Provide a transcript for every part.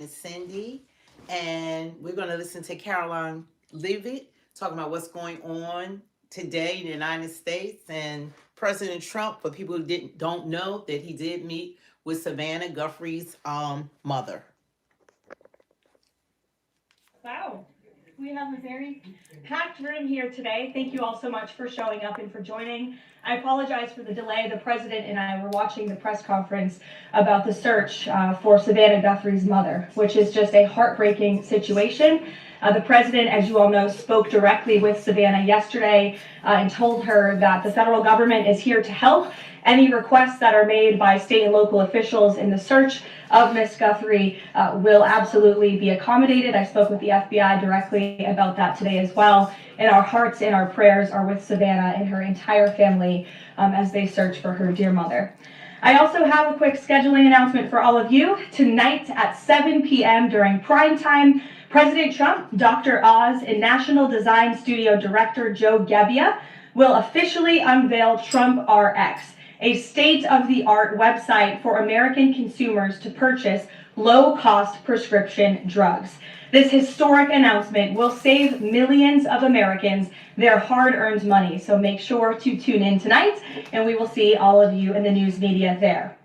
Is Cindy, and we're going to listen to Caroline Leavitt talking about what's going on today in the United States and President Trump. For people who don't know that he did meet with Savannah Guthrie's mother. Wow. We have a very packed room here today. Thank you all so much for showing up and for joining. I apologize for the delay. The president and I were watching the press conference about the search for Savannah Guthrie's mother, which is just a heartbreaking situation. The president, as you all know, spoke directly with Savannah yesterday and told her that the federal government is here to help. Any requests that are made by state and local officials in the search of Miss Guthrie will absolutely be accommodated. I spoke with the FBI directly about that today as well. And our hearts and our prayers are with Savannah and her entire family as they search for her dear mother. I also have a quick scheduling announcement for all of you. Tonight at 7 p.m. during prime time, President Trump, Dr. Oz, and National Design Studio Director Joe Gebbia will officially unveil Trump RX, a state-of-the-art website for American consumers to purchase low-cost prescription drugs. This historic announcement will save millions of Americans their hard-earned money, so make sure to tune in tonight, and we will see all of you in the news media there.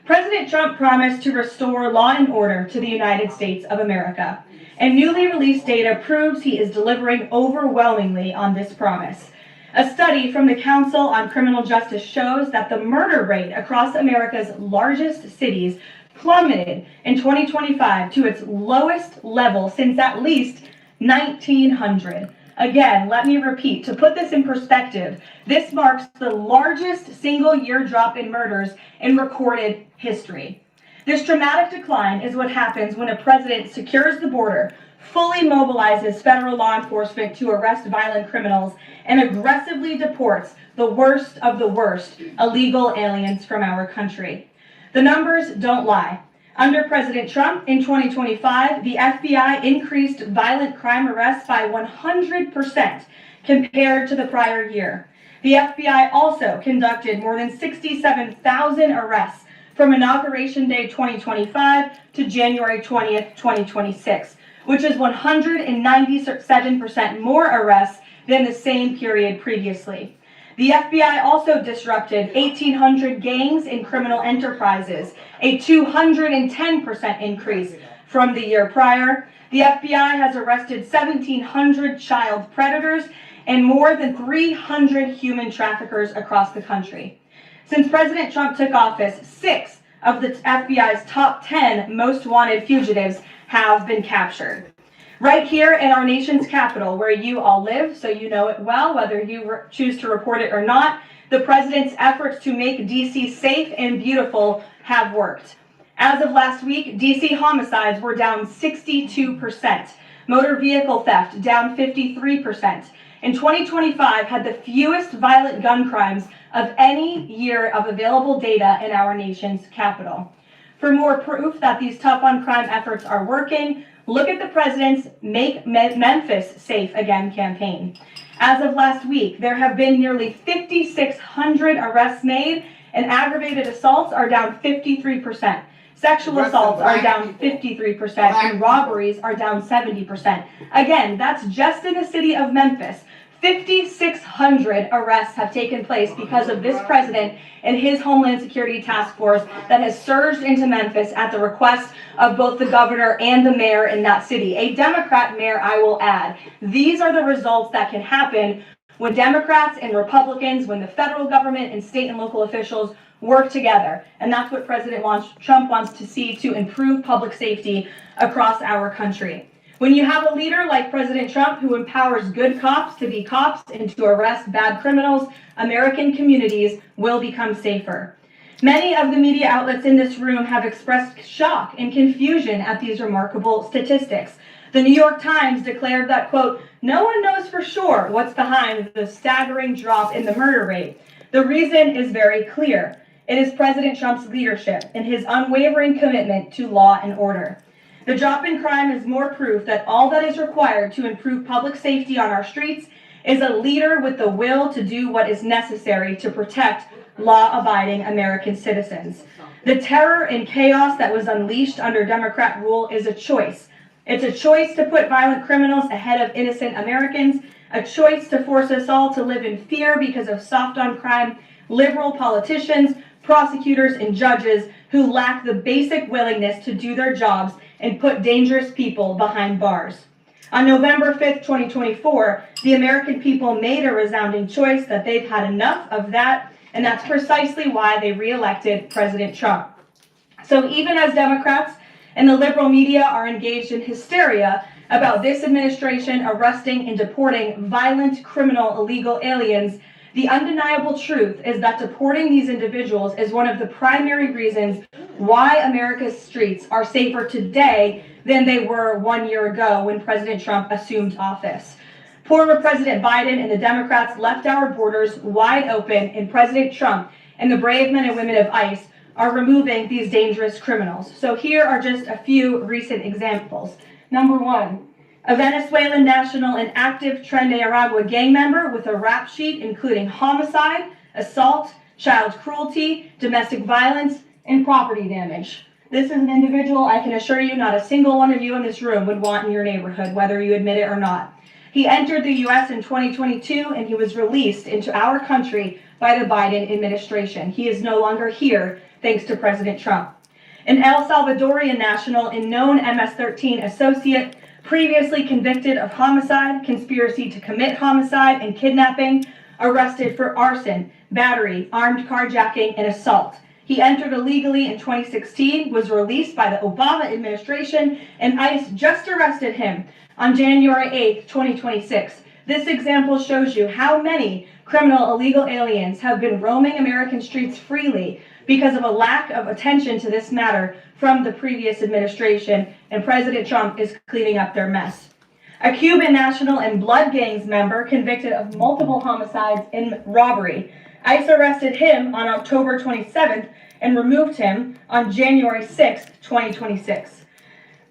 President Trump promised to restore law and order to the United States of America, and newly released data proves he is delivering overwhelmingly on this promise. A study from the Council on Criminal Justice shows that the murder rate across America's largest cities plummeted in 2025 to its lowest level since at least 1900. Again, let me repeat, to put this in perspective, this marks the largest single-year drop in murders in recorded history. This dramatic decline is what happens when a president secures the border, fully mobilizes federal law enforcement to arrest violent criminals, and aggressively deports the worst of the worst illegal aliens from our country. The numbers don't lie. Under President Trump in 2025, the FBI increased violent crime arrests by 100% compared to the prior year. The FBI also conducted more than 67,000 arrests from Inauguration Day 2025 to January 20th, 2026, which is 197% more arrests than the same period previously. The FBI also disrupted 1,800 gangs in criminal enterprises, a 210% increase from the year prior. The FBI has arrested 1,700 child predators and more than 300 human traffickers across the country. Since President Trump took office, 6 of the FBI's top 10 most wanted fugitives have been captured. Right here in our nation's capital, where you all live, so you know it well, whether you choose to report it or not, the president's efforts to make D.C. safe and beautiful have worked. As of last week, D.C. homicides were down 62%, motor vehicle theft down 53%, and 2025 had the fewest violent gun crimes of any year of available data in our nation's capital. For more proof that these tough-on-crime efforts are working, look at the president's Make Memphis Safe Again campaign. As of last week, there have been nearly 5,600 arrests made, and aggravated assaults are down 53%. Sexual assaults are down 53%, and robberies are down 70%. Again, that's just in the city of Memphis. 5,600 arrests have taken place because of this president and his Homeland Security Task Force that has surged into Memphis at the request of both the governor and the mayor in that city. A Democrat mayor, I will add. These are the results that can happen when Democrats and Republicans, when the federal government and state and local officials work together. And that's what President Trump wants to see to improve public safety across our country. When you have a leader like President Trump who empowers good cops to be cops and to arrest bad criminals, American communities will become safer. Many of the media outlets in this room have expressed shock and confusion at these remarkable statistics. The New York Times declared that, quote, "No one knows for sure what's behind the staggering drop in the murder rate. The reason is very clear. It is President Trump's leadership and his unwavering commitment to law and order. The drop in crime is more proof that all that is required to improve public safety on our streets is a leader with the will to do what is necessary to protect law-abiding American citizens. The terror and chaos that was unleashed under Democrat rule is a choice. It's a choice to put violent criminals ahead of innocent Americans, a choice to force us all to live in fear because of soft-on-crime, liberal politicians, prosecutors, and judges who lack the basic willingness to do their jobs and put dangerous people behind bars. On November 5th, 2024, the American people made a resounding choice that they've had enough of that, and that's precisely why they re-elected President Trump. So even as Democrats and the liberal media are engaged in hysteria about this administration arresting and deporting violent, criminal, illegal aliens, the undeniable truth is that deporting these individuals is one of the primary reasons why America's streets are safer today than they were 1 year ago when President Trump assumed office. Former President Biden and the Democrats left our borders wide open, and President Trump and the brave men and women of ICE are removing these dangerous criminals. So here are just a few recent examples. Number one, a Venezuelan national and active Tren de Aragua gang member with a rap sheet including homicide, assault, child cruelty, domestic violence, and property damage. This is an individual I can assure you not a single one of you in this room would want in your neighborhood, whether you admit it or not. He entered the U.S. in 2022 and he was released into our country by the Biden administration. He is no longer here thanks to President Trump. An El Salvadorian national and known MS-13 associate, previously convicted of homicide, conspiracy to commit homicide, and kidnapping, arrested for arson, battery, armed carjacking, and assault. He entered illegally in 2016, was released by the Obama administration, and ICE just arrested him on January 8th, 2026. This example shows you how many criminal illegal aliens have been roaming American streets freely because of a lack of attention to this matter from the previous administration, and President Trump is cleaning up their mess. A Cuban national and blood gangs member convicted of multiple homicides and robbery. ICE arrested him on October 27th and removed him on January 6th, 2026.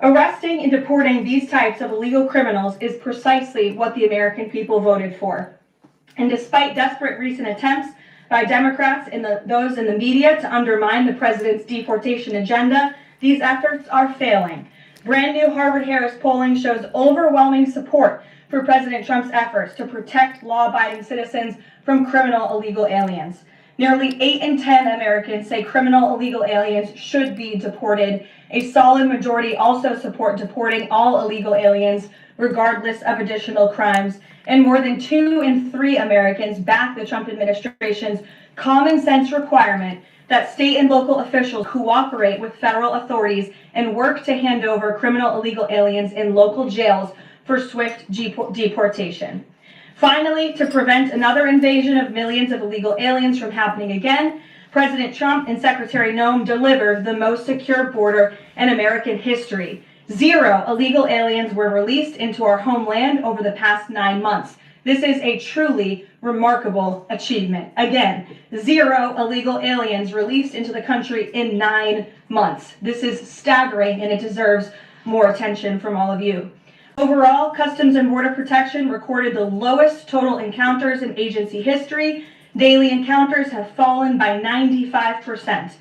Arresting and deporting these types of illegal criminals is precisely what the American people voted for. And despite desperate recent attempts by Democrats and those in the media to undermine the president's deportation agenda, these efforts are failing. Brand new Harvard-Harris polling shows overwhelming support for President Trump's efforts to protect law-abiding citizens from criminal illegal aliens. Nearly 8 in 10 Americans say criminal illegal aliens should be deported. A solid majority also support deporting all illegal aliens, regardless of additional crimes. And more than 2 in 3 Americans back the Trump administration's common sense requirement that state and local officials cooperate with federal authorities and work to hand over criminal illegal aliens in local jails for swift deportation. Finally, to prevent another invasion of millions of illegal aliens from happening again, President Trump and Secretary Noem delivered the most secure border in American history. 0 illegal aliens were released into our homeland over the past 9 months. This is a truly remarkable achievement. Again, 0 illegal aliens released into the country in 9 months. This is staggering, and it deserves more attention from all of you. Overall, Customs and Border Protection recorded the lowest total encounters in agency history. Daily encounters have fallen by 95%,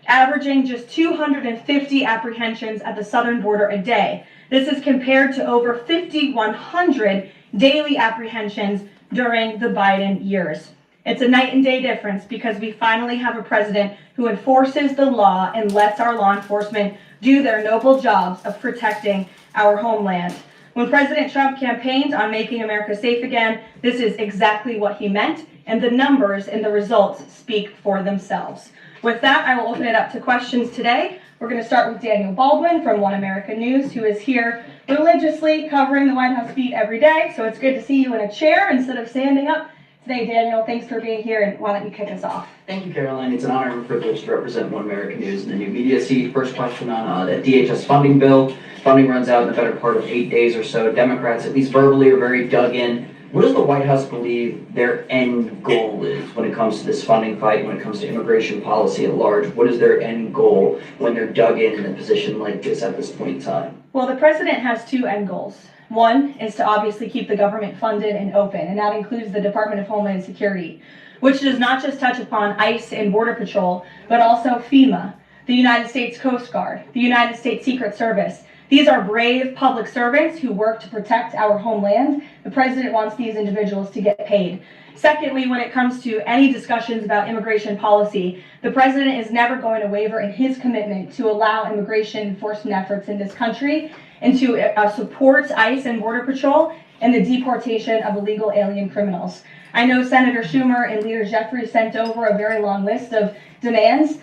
averaging just 250 apprehensions at the southern border a day. This is compared to over 5,100 daily apprehensions during the Biden years. It's a night and day difference because we finally have a president who enforces the law and lets our law enforcement do their noble jobs of protecting our homeland. When President Trump campaigned on making America safe again, this is exactly what he meant, and the numbers and the results speak for themselves. With that, I will open it up to questions today. We're going to start with Daniel Baldwin from One America News, who is here religiously covering the White House beat every day. So it's good to see you in a chair instead of standing up today, Daniel. Thanks for being here, and why don't you kick us off? Thank you, Caroline. It's an honor and privilege to represent One America News in the new media seat. First question on the DHS funding bill. Funding runs out in the better part of 8 days or so. Democrats, at least verbally, are very dug in. What does the White House believe their end goal is when it comes to this funding fight, when it comes to immigration policy at large? What is their end goal when they're dug in a position like this at this point in time? Well, the president has 2 end goals. One is to obviously keep the government funded and open, and that includes the Department of Homeland Security. which does not just touch upon ICE and Border Patrol, but also FEMA, the United States Coast Guard, the United States Secret Service. These are brave public servants who work to protect our homeland. The president wants these individuals to get paid. Secondly, when it comes to any discussions about immigration policy, the president is never going to waver in his commitment to allow immigration enforcement efforts in this country and to support ICE and Border Patrol and the deportation of illegal alien criminals. I know Senator Schumer and Leader Jeffries sent over a very long list of demands,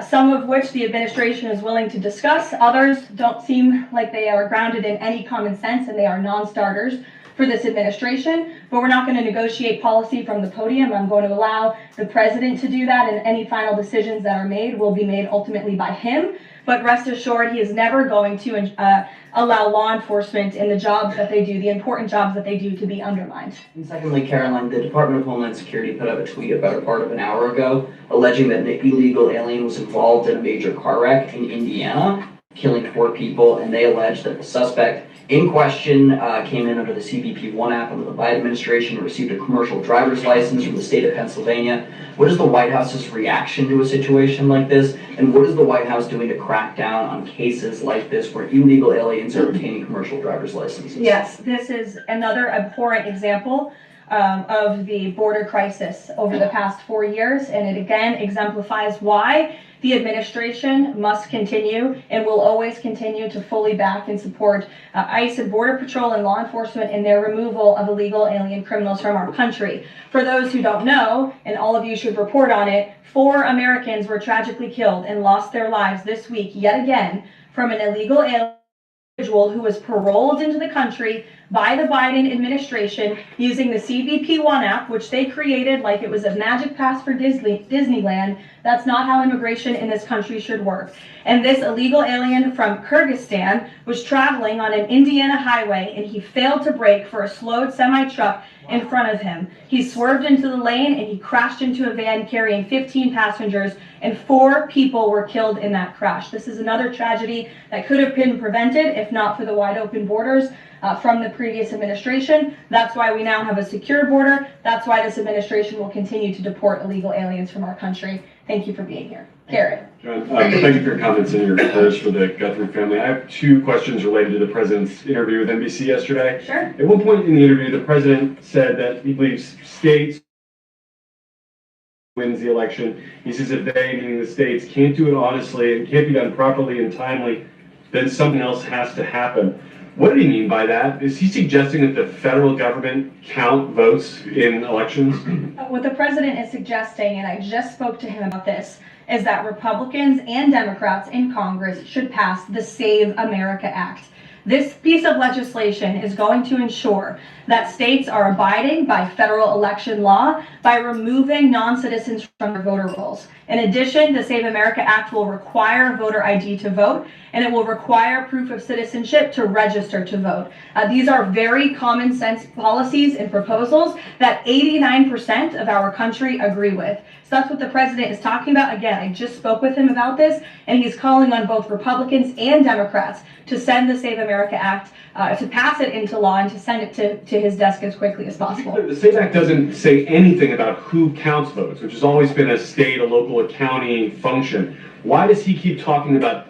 some of which the administration is willing to discuss. Others don't seem like they are grounded in any common sense, and they are non-starters for this administration. But we're not going to negotiate policy from the podium. I'm going to allow the president to do that, and any final decisions that are made will be made ultimately by him. But rest assured, he is never going to allow law enforcement in the jobs that they do, the important jobs that they do, to be undermined. And secondly, Karoline, the Department of Homeland Security put up a tweet about a part of an hour ago alleging that an illegal alien was involved in a major car wreck in Indiana, killing 4 people, and they allege that the suspect in question came in under the CBP-1 app under the Biden administration and received a commercial driver's license from the state of Pennsylvania. What is the White House's reaction to a situation like this? And what is the White House doing to crack down on cases like this where illegal aliens are obtaining commercial driver's licenses? Yes, this is another abhorrent example of the border crisis over the past 4 years, and it again exemplifies why the administration must continue and will always continue to fully back and support ICE and Border Patrol and law enforcement in their removal of illegal alien criminals from our country. For those who don't know, and all of you should report on it, 4 Americans were tragically killed and lost their lives this week yet again from an illegal alien individual who was paroled into the country by the Biden administration using the CBP-1 app, which they created like it was a magic pass for Disneyland. That's not how immigration in this country should work. And this illegal alien from Kyrgyzstan was traveling on an Indiana highway, and he failed to brake for a slowed semi-truck in front of him. He swerved into the lane and he crashed into a van carrying 15 passengers, and 4 people were killed in that crash. This is another tragedy that could have been prevented if not for the wide open borders from the previous administration. That's why we now have a secure border. That's why this administration will continue to deport illegal aliens from our country. Thank you for being here. Garrett. John, thank you for your comments and your prayers for the Guthrie family. I have 2 questions related to the president's interview with NBC yesterday. Sure. At one point in the interview, the president said that he believes states wins the election. He says if they, meaning the states, can't do it honestly and can't be done properly and timely, then something else has to happen. What did he mean by that? Is he suggesting that the federal government count votes in elections? What the president is suggesting, and I just spoke to him about this, is that Republicans and Democrats in Congress should pass the Save America Act. This piece of legislation is going to ensure that states are abiding by federal election law by removing non-citizens from their voter rolls. In addition, the Save America Act will require voter ID to vote, and it will require proof of citizenship to register to vote. These are very common sense policies and proposals that 89% of our country agree with. So that's what the president is talking about. Again, I just spoke with him about this, and he's calling on both Republicans and Democrats to send the Save America Act, to pass it into law and to send it to his desk as quickly as possible. The SAVE Act doesn't say anything about who counts votes, which has always been a state, a local, a county function. Why does he keep talking about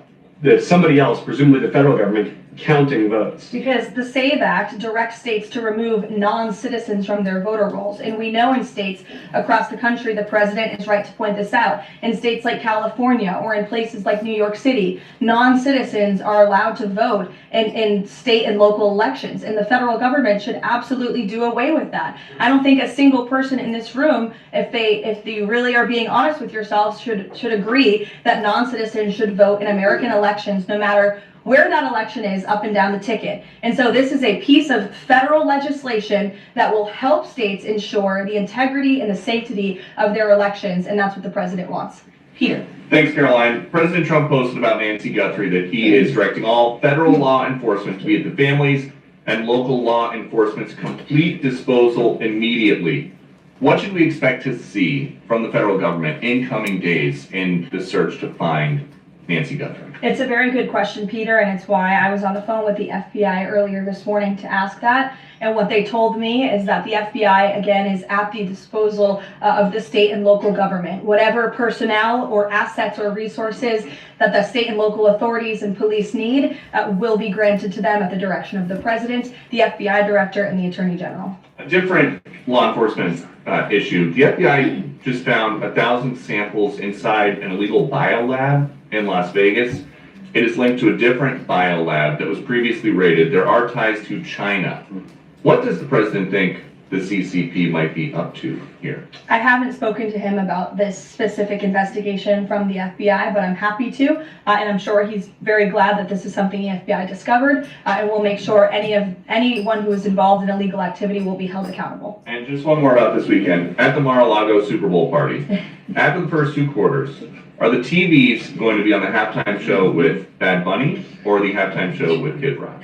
somebody else, presumably the federal government, counting votes? Because the SAVE Act directs states to remove non-citizens from their voter rolls. And we know in states across the country, the president is right to point this out, in states like California or in places like New York City, non-citizens are allowed to vote in state and local elections. And the federal government should absolutely do away with that. I don't think a single person in this room, if you really are being honest with yourselves, should agree that non-citizens should vote in American elections, no matter where that election is up and down the ticket. And so this is a piece of federal legislation that will help states ensure the integrity and the safety of their elections, and that's what the president wants. Peter. Thanks, Caroline. President Trump posted about Nancy Guthrie that he is directing all federal law enforcement to be at the families and local law enforcement's complete disposal immediately. What should we expect to see from the federal government in coming days in the search to find Nancy Guthrie? It's a very good question, Peter, and it's why I was on the phone with the FBI earlier this morning to ask that. And what they told me is that the FBI, again, is at the disposal of the state and local government. Whatever personnel or assets or resources that the state and local authorities and police need will be granted to them at the direction of the president, the FBI director, and the attorney general. A different law enforcement issue. The FBI just found 1,000 samples inside an illegal biolab in Las Vegas. It is linked to a different biolab that was previously raided. There are ties to China. What does the president think the CCP might be up to here? I haven't spoken to him about this specific investigation from the FBI, but I'm happy to, and I'm sure he's very glad that this is something the FBI discovered, and we'll make sure anyone who is involved in illegal activity will be held accountable. And just one more about this weekend. At the Mar-a-Lago Super Bowl party, after the first two quarters, are the TVs going to be on the halftime show with Bad Bunny or the halftime show with Kid Rock?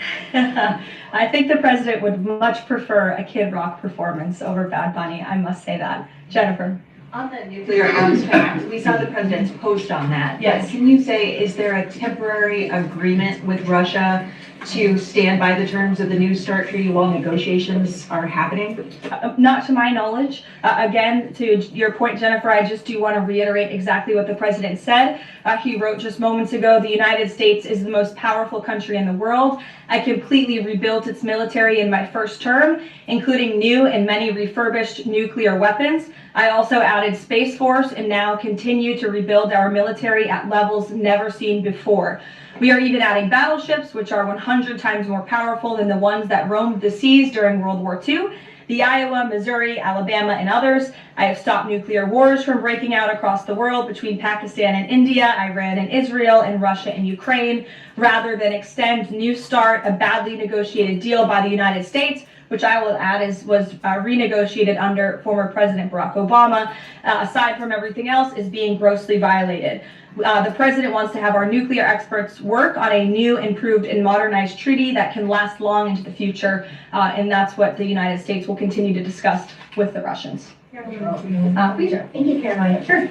I think the president would much prefer a Kid Rock performance over Bad Bunny, I must say that. Jennifer. On the nuclear arms pact, we saw the president's post on that. Yes. Can you say, is there a temporary agreement with Russia to stand by the terms of the New START treaty while negotiations are happening? Not to my knowledge. Again, to your point, Jennifer, I just do want to reiterate exactly what the president said. He wrote just moments ago, the United States is the most powerful country in the world. I completely rebuilt its military in my first term, including new and many refurbished nuclear weapons. I also added Space Force and now continue to rebuild our military at levels never seen before. We are even adding battleships, which are 100 times more powerful than the ones that roamed the seas during World War II. The Iowa, Missouri, Alabama, and others. I have stopped nuclear wars from breaking out across the world between Pakistan and India, Iran and Israel, and Russia and Ukraine, rather than extend New START, a badly negotiated deal by the United States, which I will add was renegotiated under former President Barack Obama, aside from everything else, is being grossly violated. The president wants to have our nuclear experts work on a new, improved, and modernized treaty that can last long into the future, and that's what the United States will continue to discuss with the Russians. Peter. Thank you, Caroline. Sure.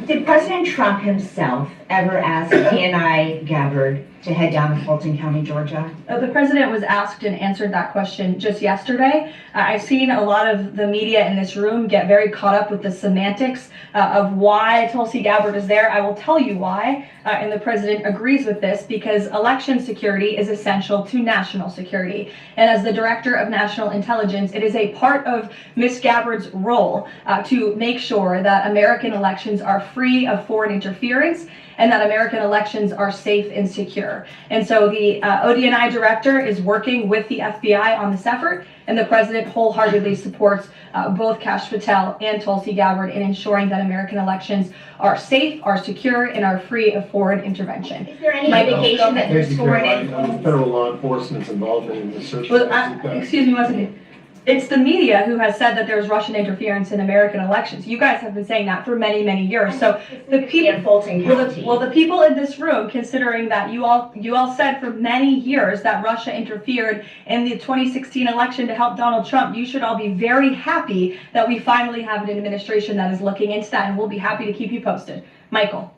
Did President Trump himself ever ask Karoline Gabbard to head down to Fulton County, Georgia? The president was asked and answered that question just yesterday. I've seen a lot of the media in this room get very caught up with the semantics of why Tulsi Gabbard is there. I will tell you why, and the president agrees with this, because election security is essential to national security. And as the director of national intelligence, it is a part of Ms. Gabbard's role to make sure that American elections are free of foreign interference and that American elections are safe and secure. And so the ODNI director is working with the FBI on this effort, and the president wholeheartedly supports both Kash Patel and Tulsi Gabbard in ensuring that American elections are safe, are secure, and are free of foreign intervention. Is there any indication that there's foreign influence? Federal law enforcement's involvement in the search. Well, excuse me one second. It's the media who has said that there's Russian interference in American elections. You guys have been saying that for many, many years. So the people in Fulton County. Well, the people in this room, considering that you all said for many years that Russia interfered in the 2016 election to help Donald Trump, you should all be very happy that we finally have an administration that is looking into that, and we'll be happy to keep you posted. Michael.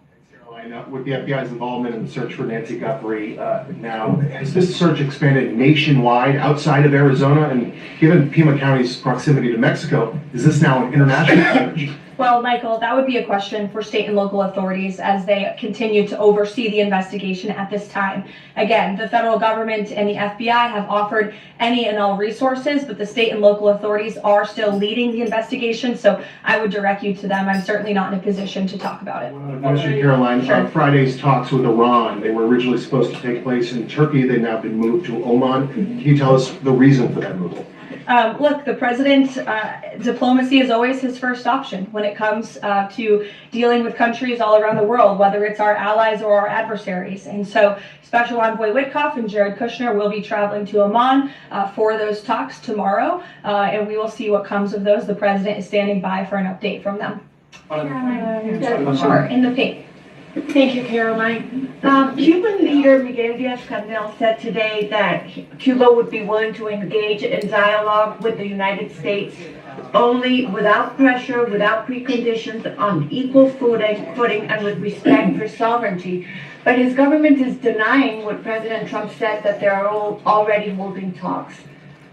With the FBI's involvement in the search for Nancy Guthrie now, has this search expanded nationwide outside of Arizona? And given Pima County's proximity to Mexico, is this now an international search? Well, Michael, that would be a question for state and local authorities as they continue to oversee the investigation at this time. Again, the federal government and the FBI have offered any and all resources, but the state and local authorities are still leading the investigation, so I would direct you to them. I'm certainly not in a position to talk about it. One other question, Caroline. Sure. Friday's talks with Iran, they were originally supposed to take place in Turkey. They've now been moved to Oman. Can you tell us the reason for that move? Look, the president, diplomacy is always his first option when it comes to dealing with countries all around the world, whether it's our allies or our adversaries. And so Special Envoy Witkoff and Jared Kushner will be traveling to Oman for those talks tomorrow, and we will see what comes of those. The president is standing by for an update from them. Caroline, Sure, in the pink. Thank you, Caroline. Cuban leader Miguel Diaz-Canel said today that Cuba would be willing to engage in dialogue with the United States only without pressure, without preconditions, on equal footing and with respect for sovereignty. But his government is denying what President Trump said, that they are already holding talks.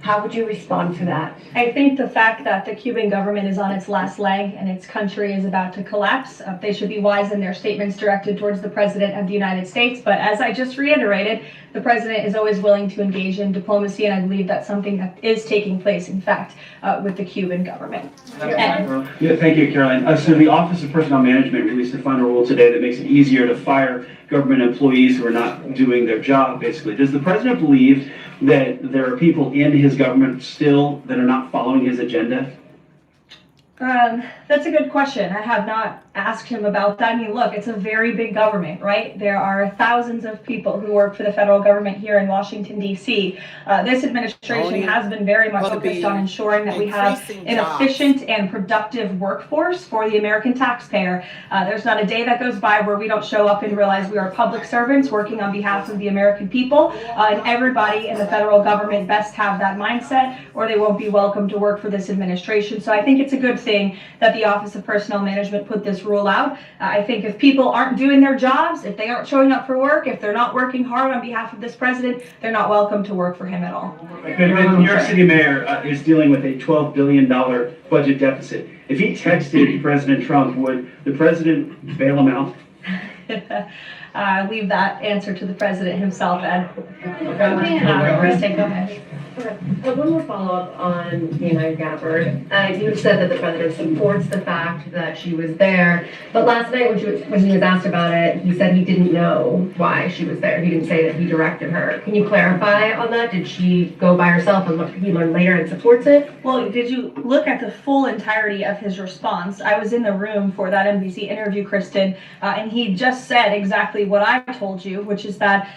How would you respond to that? I think the fact that the Cuban government is on its last leg and its country is about to collapse, they should be wise in their statements directed towards the President of the United States. But as I just reiterated, the President is always willing to engage in diplomacy, and I believe that's something that is taking place, in fact, with the Cuban government. Yeah, thank you, Caroline. So the Office of Personnel Management released a final rule today that makes it easier to fire government employees who are not doing their job, basically. Does the President believe that there are people in his government still that are not following his agenda? That's a good question. I have not asked him about that. I mean, look, it's a very big government, right? There are thousands of people who work for the federal government here in Washington, D.C. This administration has been very much focused on ensuring that we have an efficient and productive workforce for the American taxpayer. There's not a day that goes by where we don't show up and realize we are public servants working on behalf of the American people, and everybody in the federal government best have that mindset, or they won't be welcome to work for this administration. So I think it's a good thing that the Office of Personnel Management put this rule out. I think if people aren't doing their jobs, if they aren't showing up for work, if they're not working hard on behalf of this president, they're not welcome to work for him at all. The New York City mayor is dealing with a $12 billion budget deficit. If he texted President Trump, would the president bail him out? Leave that answer to the president himself, Ed. One more follow-up on Dana Gabbard. You said that the president supports the fact that she was there, but last night when he was asked about it, he said he didn't know why she was there. He didn't say that he directed her. Can you clarify on that? Did she go by herself and he learned later and supports it? Well, did you look at the full entirety of his response? I was in the room for that NBC interview, Kristen, and he just said exactly what I told you, which is that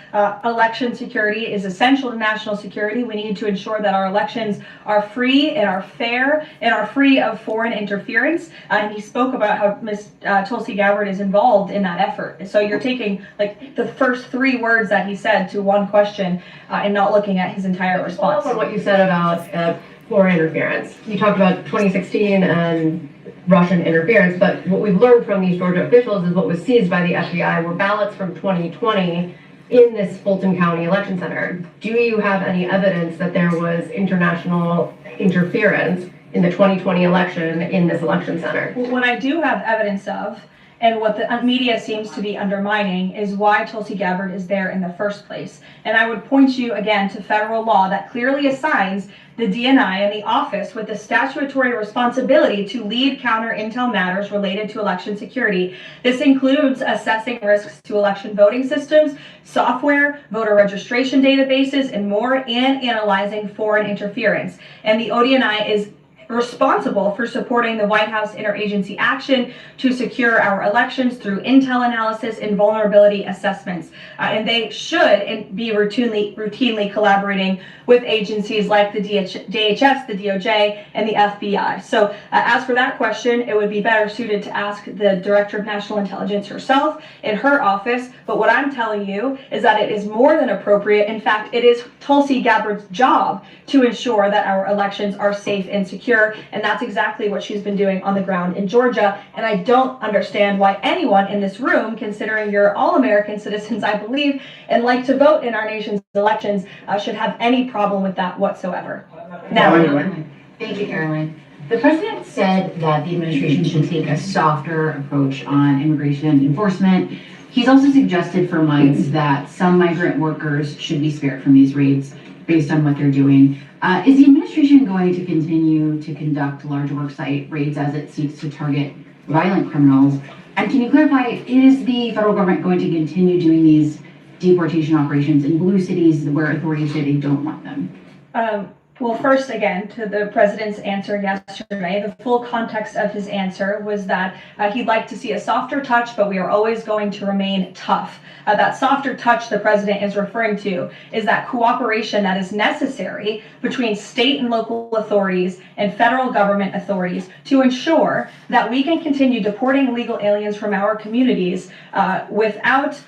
election security is essential to national security. We need to ensure that our elections are free and are fair and are free of foreign interference. And he spoke about how Ms. Tulsi Gabbard is involved in that effort. So you're taking like the first three words that he said to one question and not looking at his entire response. On what you said about foreign interference. You talked about 2016 and Russian interference, but what we've learned from these Georgia officials is what was seized by the FBI were ballots from 2020 in this Fulton County election center. Do you have any evidence that there was international interference in the 2020 election in this election center? What I do have evidence of, and what the media seems to be undermining, is why Tulsi Gabbard is there in the first place. And I would point you again to federal law that clearly assigns the DNI and the office with the statutory responsibility to lead counter intel matters related to election security. This includes assessing risks to election voting systems, software, voter registration databases, and more, and analyzing foreign interference. And the ODNI is responsible for supporting the White House interagency action to secure our elections through intel analysis and vulnerability assessments. And they should be routinely collaborating with agencies like the DHS, the DOJ, and the FBI. So as for that question, it would be better suited to ask the Director of National Intelligence herself in her office. But what I'm telling you is that it is more than appropriate. In fact, it is Tulsi Gabbard's job to ensure that our elections are safe and secure. And that's exactly what she's been doing on the ground in Georgia. And I don't understand why anyone in this room, considering you're all American citizens, I believe, and like to vote in our nation's elections, should have any problem with that whatsoever. Now, thank you, Caroline. The president said that the administration should take a softer approach on immigration enforcement. He's also suggested for months that some migrant workers should be spared from these raids based on what they're doing. Is the administration going to continue to conduct large worksite raids as it seeks to target violent criminals? And can you clarify, is the federal government going to continue doing these deportation operations in blue cities where authorities say they don't want them? Well, first, again, to the president's answer yesterday, the full context of his answer was that he'd like to see a softer touch, but we are always going to remain tough. That softer touch the president is referring to is that cooperation that is necessary between state and local authorities and federal government authorities to ensure that we can continue deporting illegal aliens from our communities without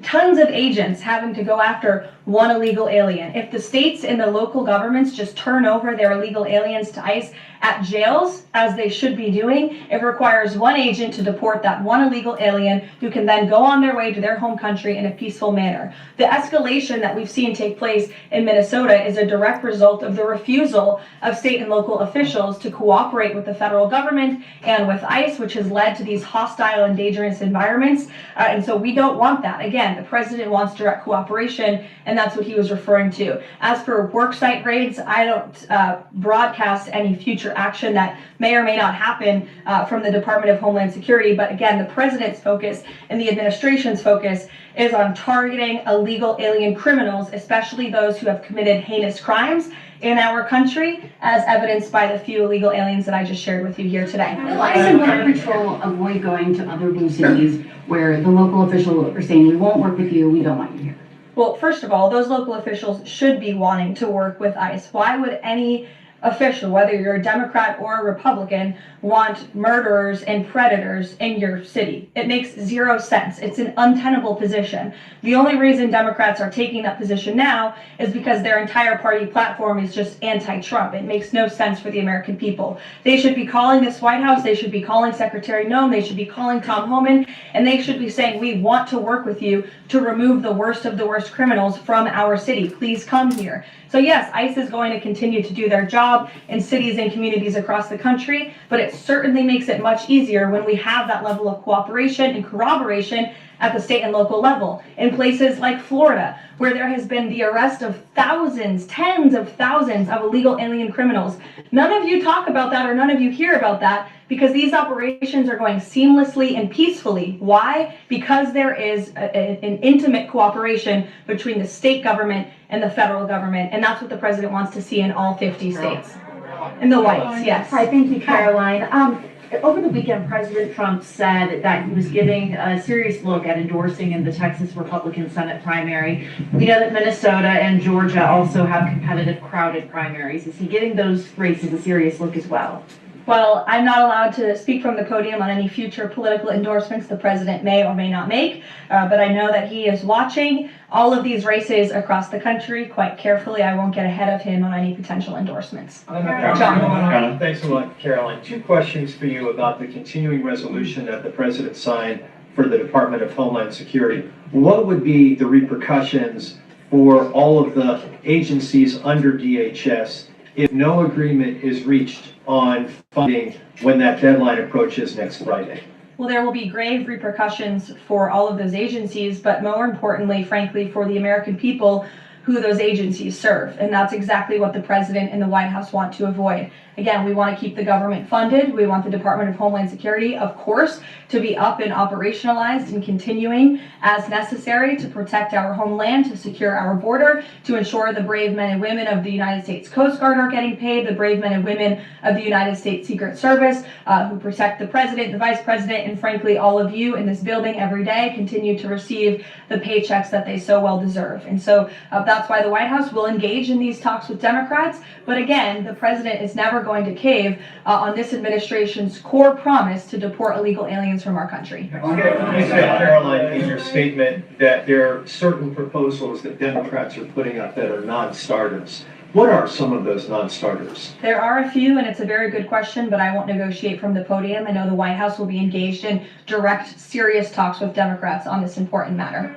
tons of agents having to go after one illegal alien. If the states and the local governments just turn over their illegal aliens to ICE at jails, as they should be doing, it requires one agent to deport that one illegal alien who can then go on their way to their home country in a peaceful manner. The escalation that we've seen take place in Minnesota is a direct result of the refusal of state and local officials to cooperate with the federal government and with ICE, which has led to these hostile and dangerous environments. And so we don't want that. Again, the president wants direct cooperation, and that's what he was referring to. As for worksite raids, I don't broadcast any future action that may or may not happen from the Department of Homeland Security. But again, the president's focus and the administration's focus is on targeting illegal alien criminals, especially those who have committed heinous crimes in our country, as evidenced by the few illegal aliens that I just shared with you here today. Will ICE and Border Patrol avoid going to other blue cities where the local officials are saying, we won't work with you, we don't want you here? Well, first of all, those local officials should be wanting to work with ICE. Why would any official, whether you're a Democrat or a Republican, want murderers and predators in your city? It makes zero sense. It's an untenable position. The only reason Democrats are taking that position now is because their entire party platform is just anti-Trump. It makes no sense for the American people. They should be calling this White House, they should be calling Secretary Noem, they should be calling Tom Homan, and they should be saying, we want to work with you to remove the worst of the worst criminals from our city. Please come here. So yes, ICE is going to continue to do their job in cities and communities across the country, but it certainly makes it much easier when we have that level of cooperation and corroboration at the state and local level. In places like Florida, where there has been the arrest of thousands, tens of thousands of illegal alien criminals. None of you talk about that, or none of you hear about that, because these operations are going seamlessly and peacefully. Why? Because there is an intimate cooperation between the state government and the federal government, and that's what the president wants to see in all 50 states. In the whites, yes. Hi, thank you, Karoline. Over the weekend, President Trump said that he was giving a serious look at endorsing in the Texas Republican Senate primary. We know that Minnesota and Georgia also have competitive, crowded primaries. Is he giving those races a serious look as well? Well, I'm not allowed to speak from the podium on any future political endorsements the president may or may not make, but I know that he is watching all of these races across the country quite carefully. I won't get ahead of him on any potential endorsements. John. Thanks a lot, Caroline. Two questions for you about the continuing resolution that the president signed for the Department of Homeland Security. What would be the repercussions for all of the agencies under DHS if no agreement is reached on funding when that deadline approaches next Friday? Well, there will be grave repercussions for all of those agencies, but more importantly, frankly, for the American people who those agencies serve. And that's exactly what the president and the White House want to avoid. Again, we want to keep the government funded. We want the Department of Homeland Security, of course, to be up and operationalized and continuing as necessary to protect our homeland, to secure our border, to ensure the brave men and women of the United States Coast Guard are getting paid, the brave men and women of the United States Secret Service who protect the president, the vice president, and frankly, all of you in this building every day continue to receive the paychecks that they so well deserve. And so that's why the White House will engage in these talks with Democrats. But again, the president is never going to cave on this administration's core promise to deport illegal aliens from our country. You said, Caroline, in your statement that there are certain proposals that Democrats are putting up that are non-starters. What are some of those non-starters? There are a few, and it's a very good question, but I won't negotiate from the podium. I know the White House will be engaged in direct, serious talks with Democrats on this important matter.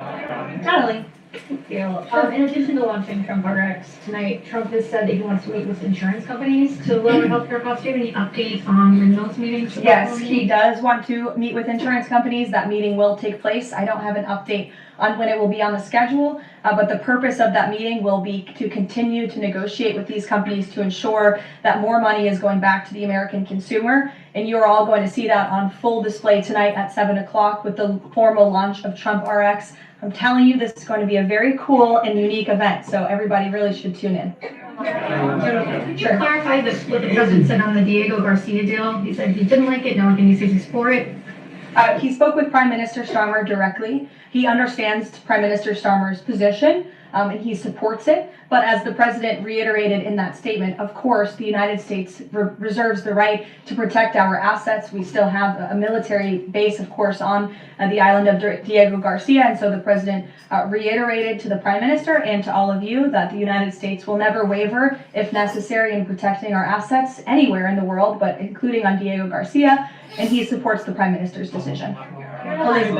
Natalie. Thank you. In addition to launching Trump RX tonight, Trump has said that he wants to meet with insurance companies to lower healthcare costs. Do you have any update on those meetings? Yes, he does want to meet with insurance companies. That meeting will take place. I don't have an update on when it will be on the schedule, but the purpose of that meeting will be to continue to negotiate with these companies to ensure that more money is going back to the American consumer. And you're all going to see that on full display tonight at 7 o'clock with the formal launch of Trump RX. I'm telling you, this is going to be a very cool and unique event, so everybody really should tune in. Could you clarify what the president said on the Diego Garcia deal? He said he didn't like it, now can you say he's for it? He spoke with Prime Minister Starmer directly. He understands Prime Minister Starmer's position, and he supports it. But as the president reiterated in that statement, of course, the United States reserves the right to protect our assets. We still have a military base, of course, on the island of Diego Garcia. And so the president reiterated to the Prime Minister and to all of you that the United States will never waver, if necessary, in protecting our assets anywhere in the world, but including on Diego Garcia. And he supports the Prime Minister's decision. Caroline,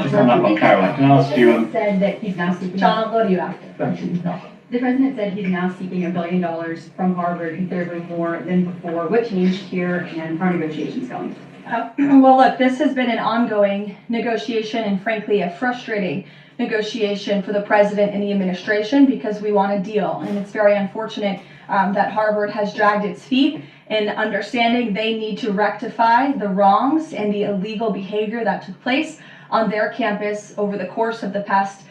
can I ask you? Said that he's now seeking. John, I'll go to you after. The president said he's now seeking $1 billion from Harvard, considerably more than before. What changed here, and how are negotiations going? Well, look, this has been an ongoing negotiation and frankly a frustrating negotiation for the president and the administration because we want a deal. And it's very unfortunate that Harvard has dragged its feet in understanding they need to rectify the wrongs and the illegal behavior that took place on their campus over the course of the past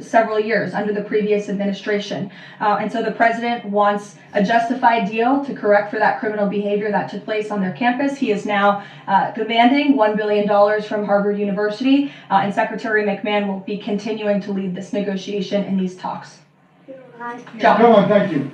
several years under the previous administration. And so the president wants a justified deal to correct for that criminal behavior that took place on their campus. He is now demanding $1 billion from Harvard University, and Secretary McMahon will be continuing to lead this negotiation and these talks. John. Caroline, thank you.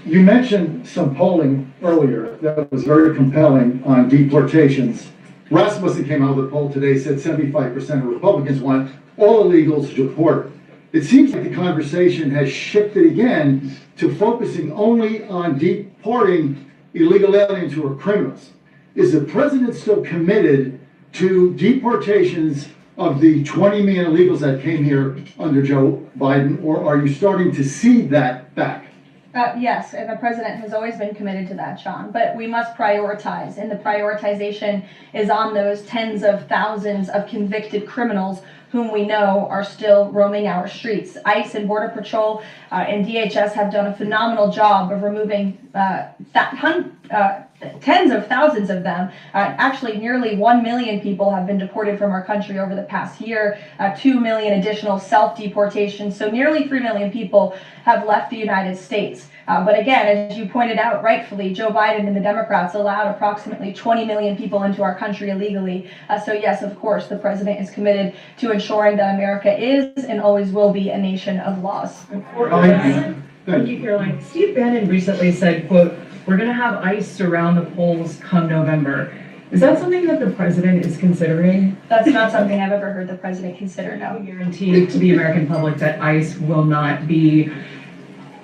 You mentioned some polling earlier that was very compelling on deportations. Rasmussen came out with a poll today, said 75% of Republicans want all illegals deported. It seems like the conversation has shifted again to focusing only on deporting illegal aliens who are criminals. Is the president still committed to deportations of the 20 million illegals that came here under Joe Biden, or are you starting to see that back? Yes, and the president has always been committed to that, Sean, but we must prioritize, and the prioritization is on those tens of thousands of convicted criminals whom we know are still roaming our streets. ICE and Border Patrol and DHS have done a phenomenal job of removing tens of thousands of them. Actually, nearly 1 million people have been deported from our country over the past year, 2 million additional self-deportations. So nearly 3 million people have left the United States. But again, as you pointed out rightfully, Joe Biden and the Democrats allowed approximately 20 million people into our country illegally. So yes, of course, the president is committed to ensuring that America is and always will be a nation of laws. Thank you, Caroline. Steve Bannon recently said, quote, "We're going to have ICE surround the polls come November." Is that something that the president is considering? That's not something I've ever heard the president consider, no. Guarantee to the American public that ICE will not be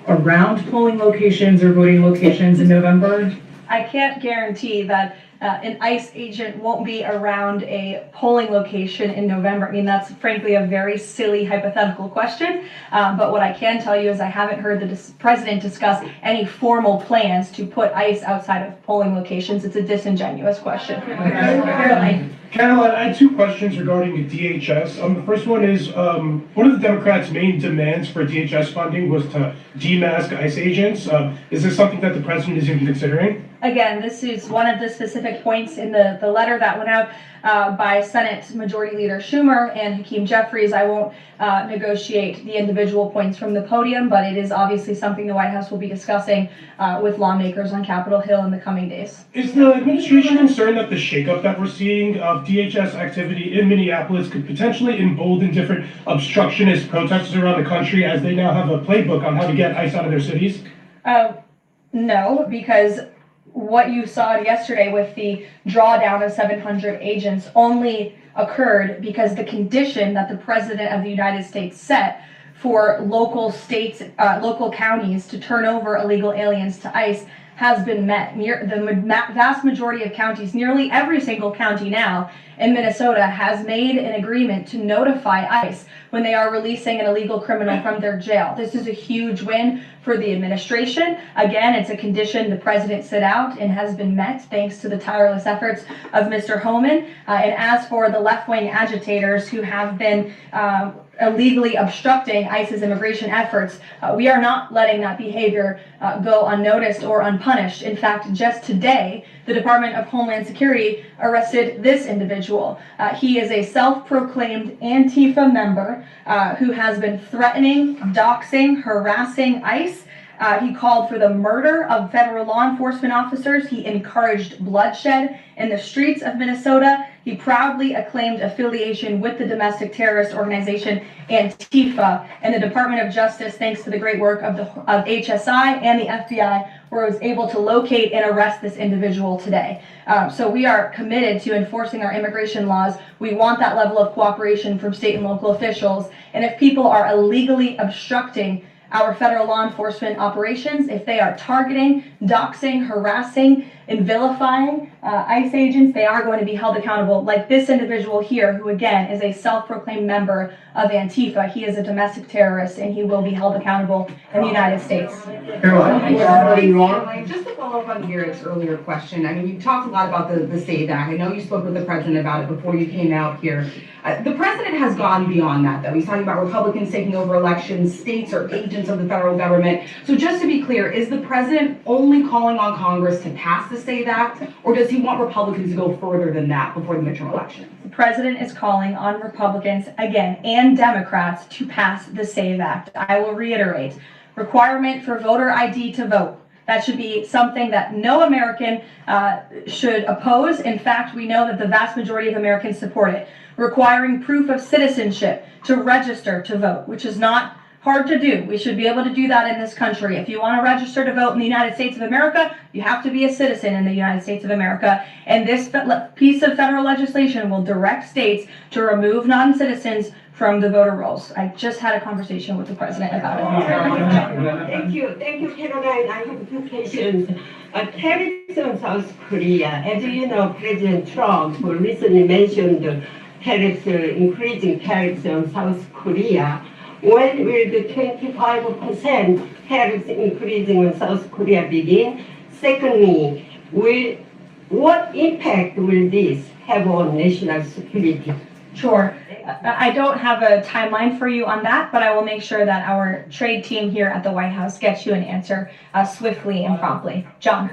around polling locations or voting locations in November? I can't guarantee that an ICE agent won't be around a polling location in November. I mean, that's frankly a very silly hypothetical question. But what I can tell you is I haven't heard the president discuss any formal plans to put ICE outside of polling locations. It's a disingenuous question. Caroline, I had two questions regarding the DHS. The first one is, one of the Democrats' main demands for DHS funding was to demask ICE agents. Is this something that the president is even considering? Again, this is one of the specific points in the letter that went out by Senate Majority Leader Schumer and Hakeem Jeffries. I won't negotiate the individual points from the podium, but it is obviously something the White House will be discussing with lawmakers on Capitol Hill in the coming days. Is the administration concerned that the shakeup that we're seeing of DHS activity in Minneapolis could potentially embolden different obstructionist protesters around the country as they now have a playbook on how to get ICE out of their cities? No, because what you saw yesterday with the drawdown of 700 agents only occurred because the condition that the President of the United States set for local states, local counties to turn over illegal aliens to ICE has been met. The vast majority of counties, nearly every single county now in Minnesota, has made an agreement to notify ICE when they are releasing an illegal criminal from their jail. This is a huge win for the administration. Again, it's a condition the president set out and has been met thanks to the tireless efforts of Mr. Homan. And as for the left-wing agitators who have been illegally obstructing ICE's immigration efforts, we are not letting that behavior go unnoticed or unpunished. In fact, just today, the Department of Homeland Security arrested this individual. He is a self-proclaimed Antifa member who has been threatening, doxing, harassing ICE He called for the murder of federal law enforcement officers. He encouraged bloodshed in the streets of Minnesota. He proudly acclaimed affiliation with the domestic terrorist organization Antifa, and the Department of Justice, thanks to the great work of HSI and the FBI, was able to locate and arrest this individual today. So we are committed to enforcing our immigration laws. We want that level of cooperation from state and local officials. And if people are illegally obstructing our federal law enforcement operations, if they are targeting, doxing, harassing, and vilifying ICE agents, they are going to be held accountable, like this individual here, who again is a self-proclaimed member of Antifa. He is a domestic terrorist, and he will be held accountable in the United States. Caroline, just to follow up on Garrett's earlier question, I mean, you talked a lot about the SAVE Act. I know you spoke with the president about it before you came out here. The president has gone beyond that, though. He's talking about Republicans taking over elections, states are agents of the federal government. So just to be clear, is the president only calling on Congress to pass the SAVE Act, or does he want Republicans to go further than that before the midterm elections? The president is calling on Republicans, again, and Democrats to pass the SAVE Act. I will reiterate, requirement for voter ID to vote. That should be something that no American should oppose. In fact, we know that the vast majority of Americans support it. Requiring proof of citizenship to register to vote, which is not hard to do. We should be able to do that in this country. If you want to register to vote in the United States of America, you have to be a citizen in the United States of America. And this piece of federal legislation will direct states to remove non-citizens from the voter rolls. I just had a conversation with the president about it. Thank you, Caroline. I have two questions. Tariffs on South Korea. As you know, President Trump recently mentioned tariffs, increasing tariffs on South Korea. When will the 25% tariffs increasing on South Korea begin? Secondly, what impact will this have on national security? Sure. I don't have a timeline for you on that, but I will make sure that our trade team here at the White House gets you an answer swiftly and promptly. John.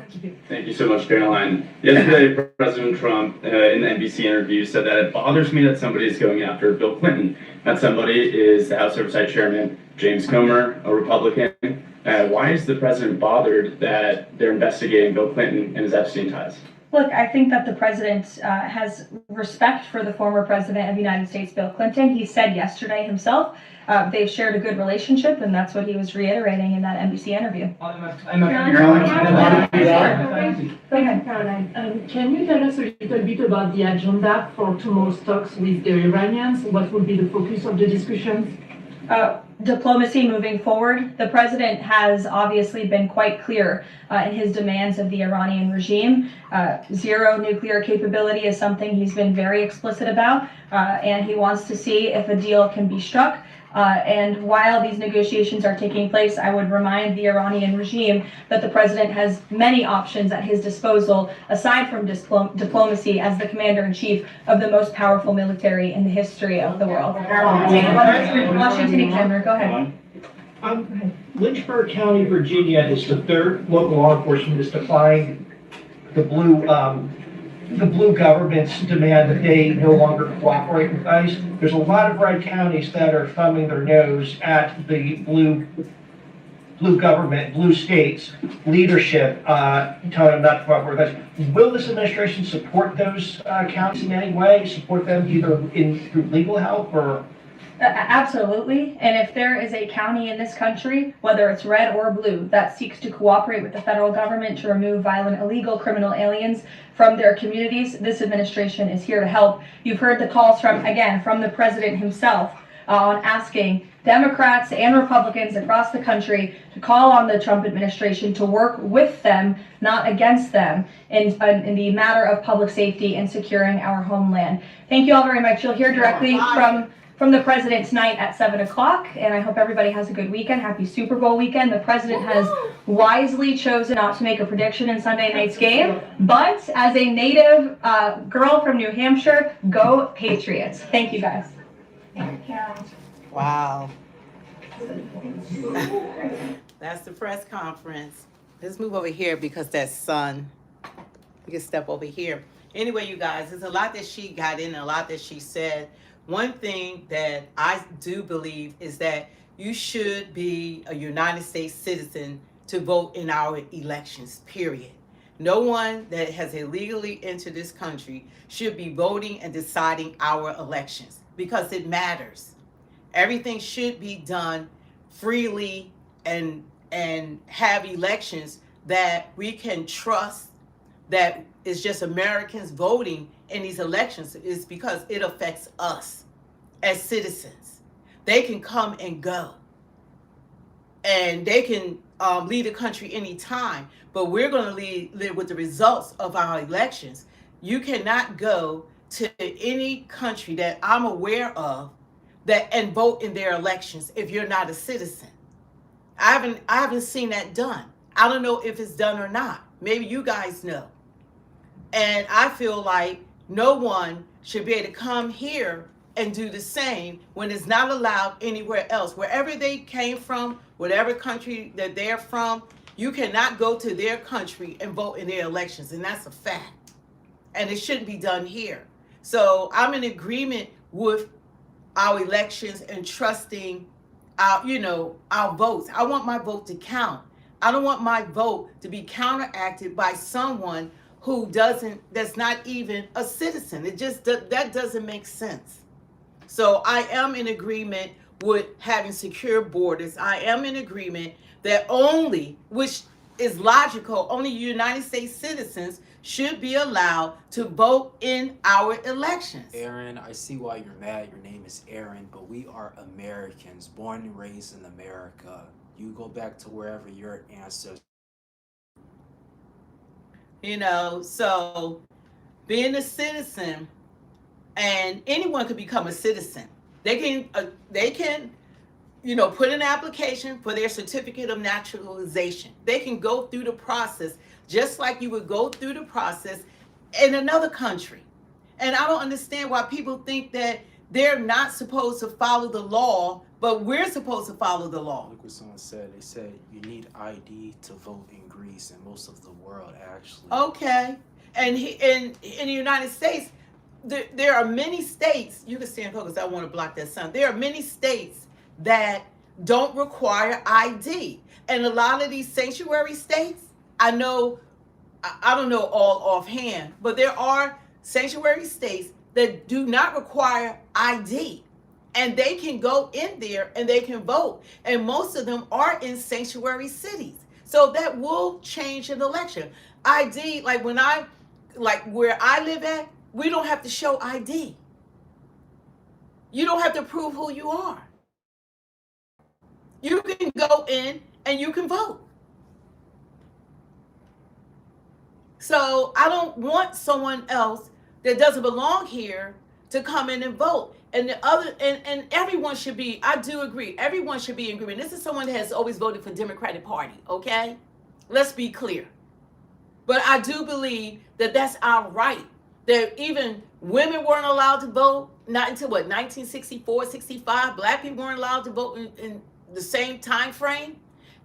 Thank you so much, Caroline. Yesterday, President Trump in the NBC interview said that it bothers me that somebody is going after Bill Clinton. That somebody is the House Oversight Chairman, James Comer, a Republican. Why is the president bothered that they're investigating Bill Clinton and his Epstein ties? Look, I think that the president has respect for the former president of the United States, Bill Clinton. He said yesterday himself they've shared a good relationship, and that's what he was reiterating in that NBC interview. Go ahead, Caroline. Can you tell us a little bit about the agenda for tomorrow's talks with the Iranians? What will be the focus of the discussions? Diplomacy moving forward. The president has obviously been quite clear in his demands of the Iranian regime. Zero nuclear capability is something he's been very explicit about, and he wants to see if a deal can be struck. And while these negotiations are taking place, I would remind the Iranian regime that the president has many options at his disposal, aside from diplomacy, as the commander-in-chief of the most powerful military in the history of the world. Washington Examiner, go ahead. Lynchburg County, Virginia is the third local law enforcement is to find the blue government's demand that they no longer cooperate with ICE. There's a lot of red counties that are thumbing their nose at the blue government, blue states leadership, telling them not to cooperate with ICE. Will this administration support those counties in any way? Support them either through legal help or? Absolutely. And if there is a county in this country, whether it's red or blue, that seeks to cooperate with the federal government to remove violent, illegal criminal aliens from their communities, this administration is here to help. You've heard the calls from the president himself on asking Democrats and Republicans across the country to call on the Trump administration to work with them, not against them, in the matter of public safety and securing our homeland. Thank you all very much. You'll hear directly from the president tonight at 7 o'clock, and I hope everybody has a good weekend. Happy Super Bowl weekend. The president has wisely chosen not to make a prediction in Sunday night's game, but as a native girl from New Hampshire, go Patriots. Thank you, guys. Wow. That's the press conference. Let's move over here because that sun. We can step over here. Anyway, you guys, there's a lot that she got in, a lot that she said. One thing that I do believe is that you should be a United States citizen to vote in our elections, period. No one that has illegally entered this country should be voting and deciding our elections because it matters. Everything should be done freely and have elections that we can trust, that is just Americans voting in these elections, is because it affects us as citizens. They can come and go, and they can leave the country anytime, but we're going to live with the results of our elections. You cannot go to any country that I'm aware of and vote in their elections if you're not a citizen. I haven't seen that done. I don't know if it's done or not. Maybe you guys know. And I feel like no one should be able to come here and do the same when it's not allowed anywhere else. Wherever they came from, whatever country that they're from, you cannot go to their country and vote in their elections. And that's a fact. And it shouldn't be done here. So I'm in agreement with our elections and trusting our votes. I want my vote to count. I don't want my vote to be counteracted by someone that's not even a citizen. That doesn't make sense. So I am in agreement with having secure borders. I am in agreement that which is logical, only United States citizens should be allowed to vote in our elections. Aaron, I see why you're mad. Your name is Aaron, but we are Americans, born and raised in America. You go back to wherever your ancestors. So being a citizen, and anyone could become a citizen. They can put in an application for their certificate of naturalization. They can go through the process just like you would go through the process in another country. And I don't understand why people think that they're not supposed to follow the law, but we're supposed to follow the law. Look what someone said. They said you need ID to vote in Greece and most of the world, actually. Okay. And in the United States, there are many states, you can stand because I want to block that sound. There are many states that don't require ID. And a lot of these sanctuary states, I don't know all offhand, but there are sanctuary states that do not require ID. And they can go in there and they can vote. And most of them are in sanctuary cities. So that will change an election. ID, like where I live at, we don't have to show ID. You don't have to prove who you are. You can go in and you can vote. So I don't want someone else that doesn't belong here to come in and vote. And everyone should be, I do agree, everyone should be in agreement. This is someone that has always voted for Democratic Party, okay? Let's be clear. But I do believe that that's our right. That even women weren't allowed to vote, not until 1964, 65. Black people weren't allowed to vote in the same time frame.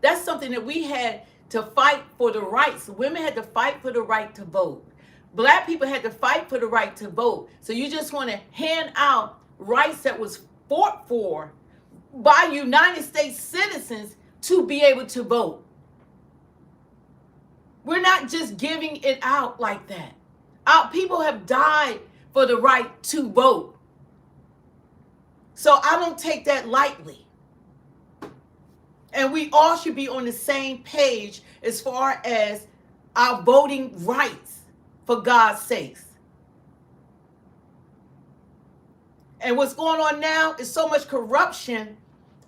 That's something that we had to fight for the rights. Women had to fight for the right to vote. Black people had to fight for the right to vote. So you just want to hand out rights that was fought for by United States citizens to be able to vote. We're not just giving it out like that. Our people have died for the right to vote. So I don't take that lightly. And we all should be on the same page as far as our voting rights, for God's sakes. And what's going on now is so much corruption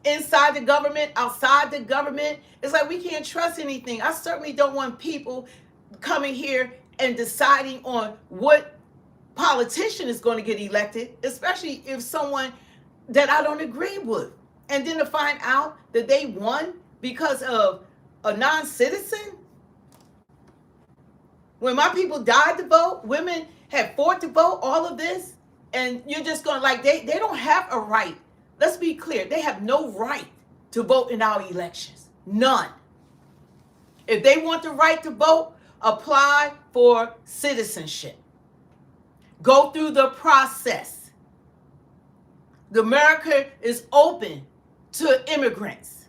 inside the government, outside the government. It's like we can't trust anything. I certainly don't want people coming here and deciding on what politician is going to get elected, especially if someone that I don't agree with. And then to find out that they won because of a non-citizen. When my people died to vote, women had fought to vote, all of this, and you're just going they don't have a right. Let's be clear. They have no right to vote in our elections. None. If they want the right to vote, apply for citizenship. Go through the process. America is open to immigrants,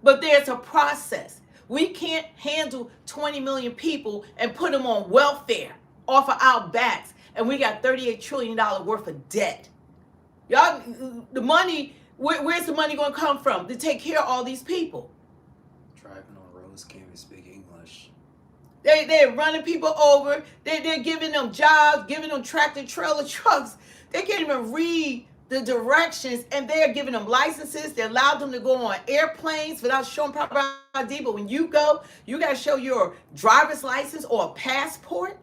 but there's a process. We can't handle 20 million people and put them on welfare off of our backs. And we got $38 trillion worth of debt. Y'all, the money, where's the money going to come from to take care of all these people? Driving on roads, can't even speak English. They're running people over. They're giving them jobs, giving them tractor trailer trucks. They can't even read the directions, and they're giving them licenses. They allowed them to go on airplanes without showing proper ID. But when you go, you got to show your driver's license or a passport.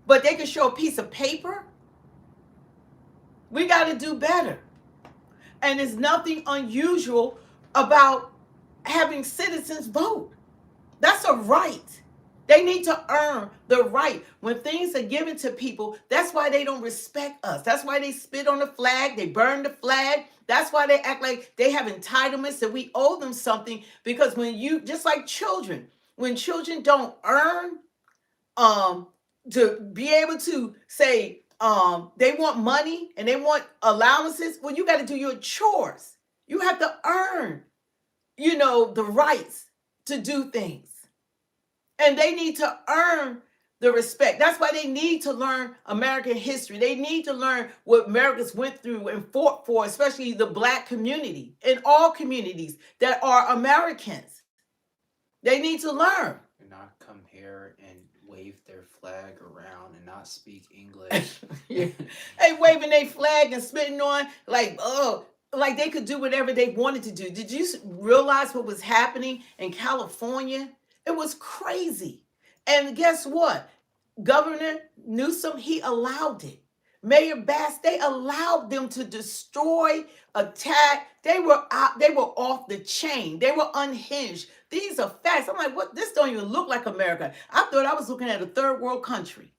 But they can show a piece of paper. We got to do better. And there's nothing unusual about having citizens vote. That's a right. They need to earn the right. When things are given to people, that's why they don't respect us. That's why they spit on the flag. They burn the flag. That's why they act like they have entitlements, that we owe them something. Because when you, just like children, when children don't earn to be able to say they want money and they want allowances, well, you got to do your chores. You have to earn, the rights to do things. And they need to earn the respect. That's why they need to learn American history. They need to learn what Americans went through and fought for, especially the Black community and all communities that are Americans. They need to learn. And not come here and wave their flag around and not speak English. They waving their flag and spitting on like they could do whatever they wanted to do. Did you realize what was happening in California? It was crazy. And guess what? Governor Newsom, he allowed it. Mayor Bass, they allowed them to destroy, attack. They were off the chain. They were unhinged. These are facts. I'm like, what? This don't even look like America. I thought I was looking at a third world country.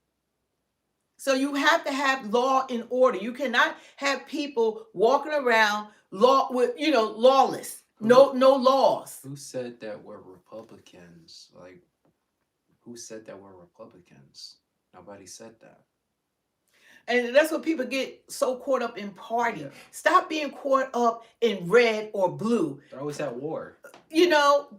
So you have to have law and order. You cannot have people walking around lawless. No laws. Who said that we're Republicans? Like, who said that we're Republicans? Nobody said that. And that's what people get so caught up in party. Yeah. Stop being caught up in red or blue. They're always at war.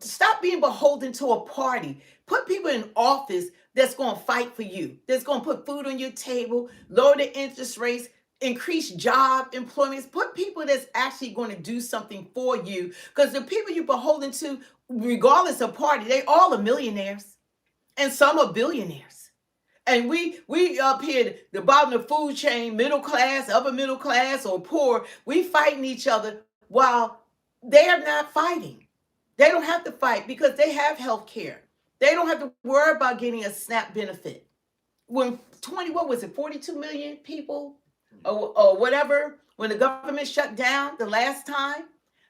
Stop being beholden to a party. Put people in office that's going to fight for you, that's going to put food on your table, lower the interest rates, increase job employments. Put people that's actually going to do something for you. Because the people you're beholden to, regardless of party, they all are millionaires. And some are billionaires. And we up here, the bottom of the food chain, middle class, upper middle class, or poor, we fighting each other while they're not fighting. They don't have to fight because they have health care. They don't have to worry about getting a SNAP benefit. When 42 million people or whatever, when the government shut down the last time,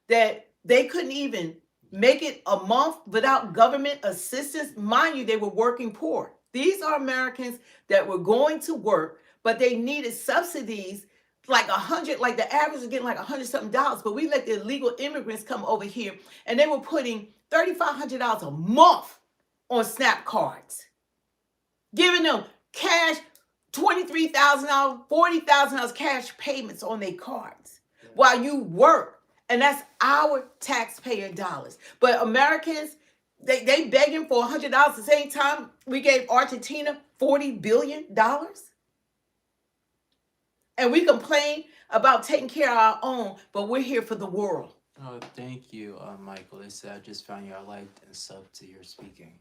that they couldn't even make it a month without government assistance. Mind you, they were working poor. These are Americans that were going to work, but they needed subsidies like the average was getting like $100 something, but we let the illegal immigrants come over here and they were putting $3,500 a month on SNAP cards, giving them cash, $23,000, $40,000 cash payments on their cards while you work. And that's our taxpayer dollars. But Americans, they begging for $100 at the same time we gave Argentina $40 billion. And we complain about taking care of our own, but we're here for the world. Oh, thank you, Michael. They said I just found you. I liked and sub to your speaking.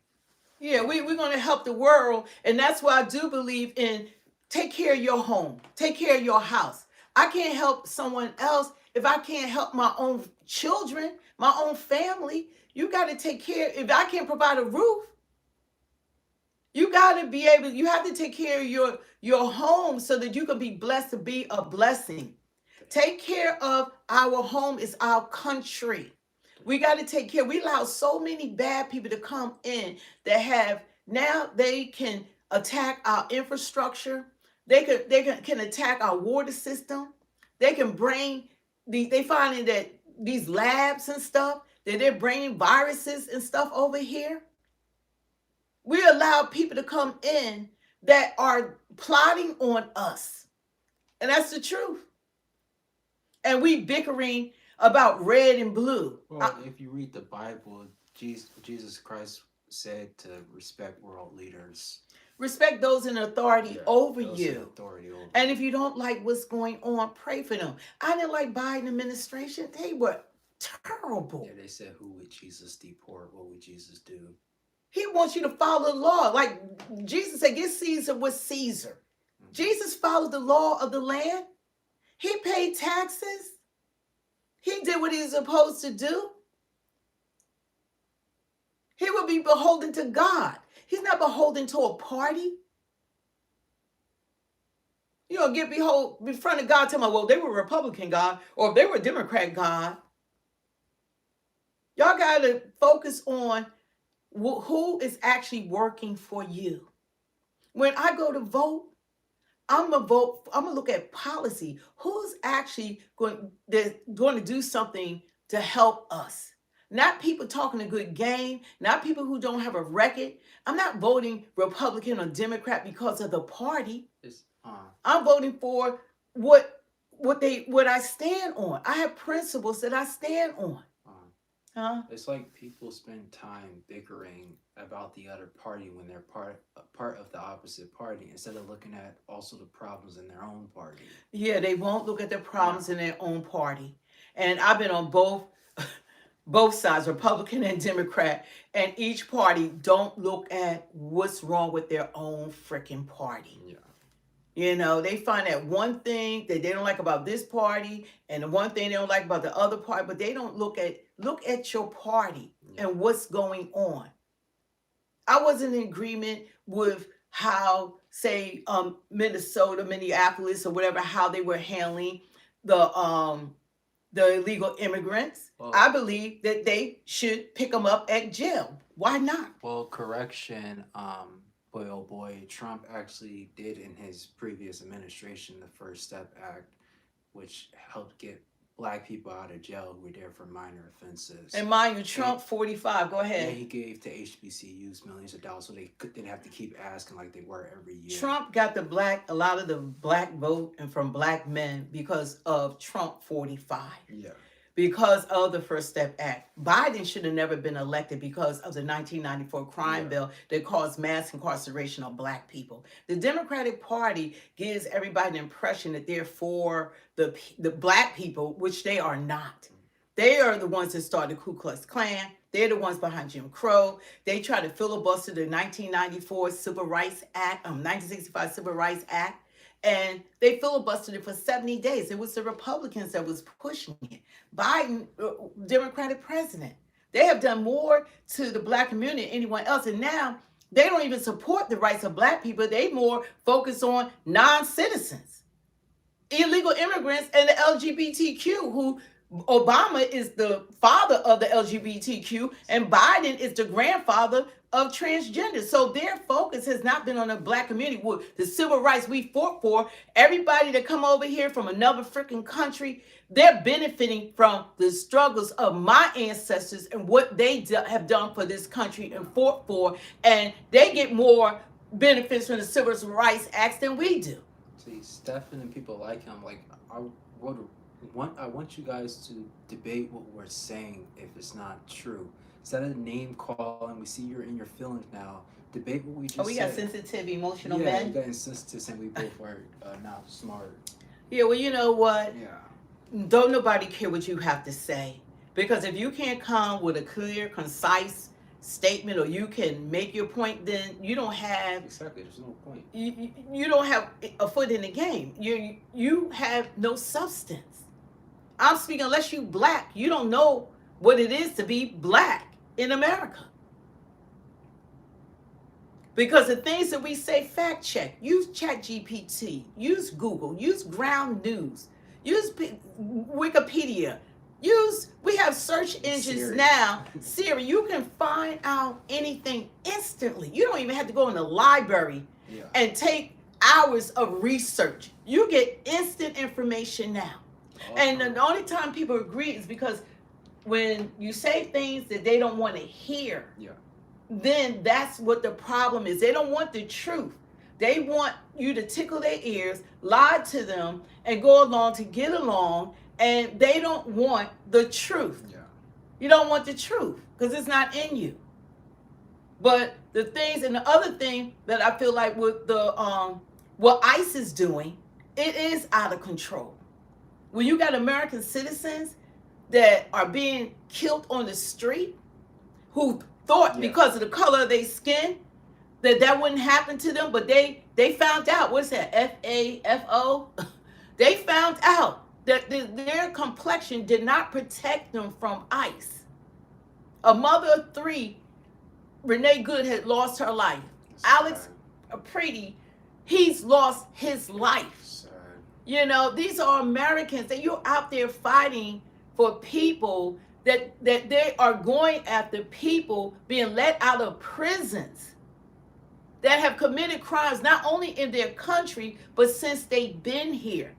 Yeah, we're going to help the world. And that's why I do believe in take care of your home. Take care of your house. I can't help someone else if I can't help my own children, my own family. You got to take care. If I can't provide a roof, you got to be able, you have to take care of your home so that you can be blessed to be a blessing. Take care of our home. Is our country. We got to take care. We allow so many bad people to come in that they can attack our infrastructure. They can attack our water system. They can bring they finding that these labs and stuff, that they're bringing viruses and stuff over here. We allow people to come in that are plotting on us. And that's the truth. And we bickering about red and blue. Well, if you read the Bible, Jesus Christ said to respect world leaders. Respect those in authority over Those in you. authority over. And if you don't like what's going on, pray for them. I didn't like Biden administration. They were terrible. Yeah, they said, who would Jesus deport? What would Jesus do? He wants you to follow the law. Like Jesus said, give Caesar what's Caesar. Jesus followed the law of the land. He paid taxes. He did what he was supposed to do. He will be beholden to God. He's not beholden to a party. You know, get behold in front of God, tell me, well, they were Republican God, or if they were Democrat God. Y'all got to focus on who is actually working for you. When I go to vote, I'm gonna look at policy. Who's actually going to do something to help us? Not people talking a good game, not people who don't have a record. I'm not voting Republican or Democrat because of the party. I'm voting for what I stand on. I have principles that I stand on. It's like people spend time bickering about the other party when they're part of the opposite party instead of looking at also the problems in their own party. Yeah, they won't look at the problems in their own party. And I've been on both sides, Republican and Democrat, and each party don't look at what's wrong with their own freaking party. Yeah. You know, they find that one thing that they don't like about this party and the one thing they don't like about the other party, but they don't look at your party and what's going on. I wasn't in agreement with how, say, Minnesota, Minneapolis, or whatever, how they were handling the illegal immigrants. Well, I believe that they should pick them up at jail. Why not? Well, correction, boy, oh boy, Trump actually did in his previous administration the First Step Act, which helped get Black people out of jail who were there for minor offenses. And mind you, Trump 45, go Yeah, ahead. he gave to HBCUs millions of dollars so they didn't have to keep asking like they were every year. Trump got a lot of the black vote and from black men because of Trump 45. Yeah. Because of the First Step Act. Biden should have never been elected because of the 1994 crime bill that caused mass incarceration of black people. The Democratic Party gives everybody the impression that they're for the black people, which they are not. They are the ones that started the Ku Klux Klan. They're the ones behind Jim Crow. They tried to filibuster the 1994 Civil Rights Act, 1965 Civil Rights Act. And they filibustered it for 70 days. It was the Republicans that was pushing it. Biden, Democratic president. They have done more to the black community than anyone else. And now they don't even support the rights of black people. They more focus on non-citizens, illegal immigrants, and the LGBTQ, who Obama is the father of the LGBTQ and Biden is the grandfather of transgender. So their focus has not been on the black community. With the civil rights we fought for, everybody that come over here from another freaking country, they're benefiting from the struggles of my ancestors and what they have done for this country and fought for. And they get more benefits from the Civil Rights Acts than we do. See, Stephen and people like him, like, I want you guys to debate what we're saying if it's not true. Instead of name calling, we see you're in your feelings now. Debate what we just said. Oh, we got sensitive, emotional men? Yeah, we got insensitive and we both are not smart. Yeah, well, you know what? Yeah. Don't nobody care what you have to say. Because if you can't come with a clear, concise statement or you can make your point, then you don't have... Exactly, there's no point. You don't have a foot in the game. You have no substance. I'm speaking, unless you black, you don't know what it is to be black in America. Because the things that we say, fact check. Use ChatGPT. Use Google. Use Ground News. Use Wikipedia. We have search engines Siri. now. Siri, you can find out anything instantly. You don't even have to go in the library and take hours of research. You get instant information now. And the only time people agree is because when you say things that they don't want to hear, then that's what the problem is. They don't want the truth. They want you to tickle their ears, lie to them, and go along to get along, and they don't want the truth. You don't want the truth because it's not in you. But the things and the other thing that I feel like with the what ICE is doing, it is out of control. When you got American citizens that are being killed on the street, who thought because of the color of their skin that wouldn't happen to them, but they found out. What's that? FAFO? They found out that their complexion did not protect them from ICE. A mother of three, Renee Good, had lost her life. Alex Pretty, he's lost his life. You know, these are Americans that you're out there fighting for people that they are going after people being let out of prisons that have committed crimes not only in their country, but since they've been here.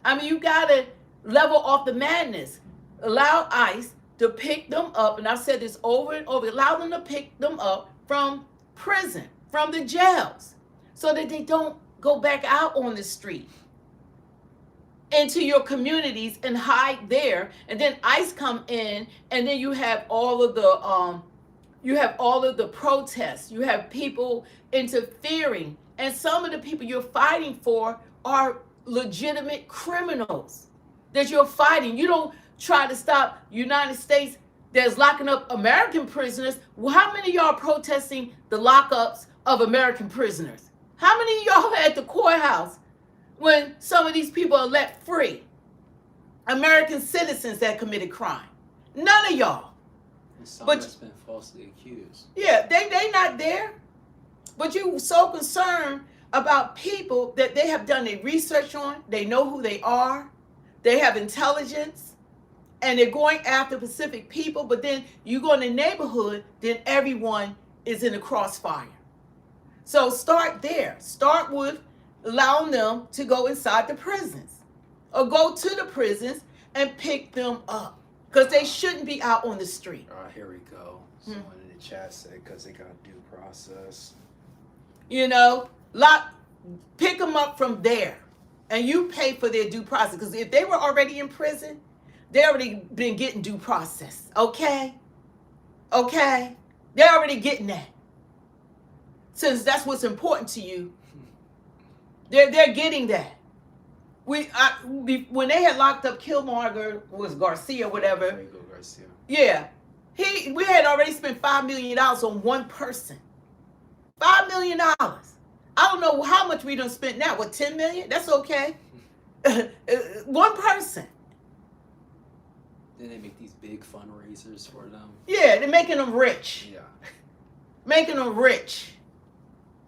I mean, you got to level off the madness. Allow ICE to pick them up, and I've said this over and over, allow them to pick them up from prison, from the jails, so that they don't go back out on the street into your communities and hide there. And then ICE come in, and then you have all of the protests. You have people interfering, and some of the people you're fighting for are legitimate criminals that you're fighting. You don't try to stop United States that's locking up American prisoners. Well, how many of y'all protesting the lockups of American prisoners? How many of y'all at the courthouse when some of these people are let free? American citizens that committed crime. None of y'all. Some But that's been falsely accused. yeah, they not there. But you so concerned about people that they have done their research on. They know who they are. They have intelligence. And they're going after specific people. But then you go in the neighborhood, then everyone is in the crossfire. So start there. Start with allowing them to go inside the prisons. Or go to the prisons and pick them up. Because they shouldn't be out on the street. Here we go. Someone in the chat said because they got due process. You know, pick them up from there. And you pay for their due process. Because if they were already in prison, they already been getting due process. Okay? Okay? They're already getting that. Since that's what's important to you, they're getting that. When they had locked up Killmonger, was Garcia, whatever. Garcia. Yeah, we had already spent $5 million on one person. $5 million. I don't know how much we done spent now. What, 10 million? That's okay. One person. Then they make these big fundraisers for them. Yeah, they're making them rich. Yeah. Making them rich.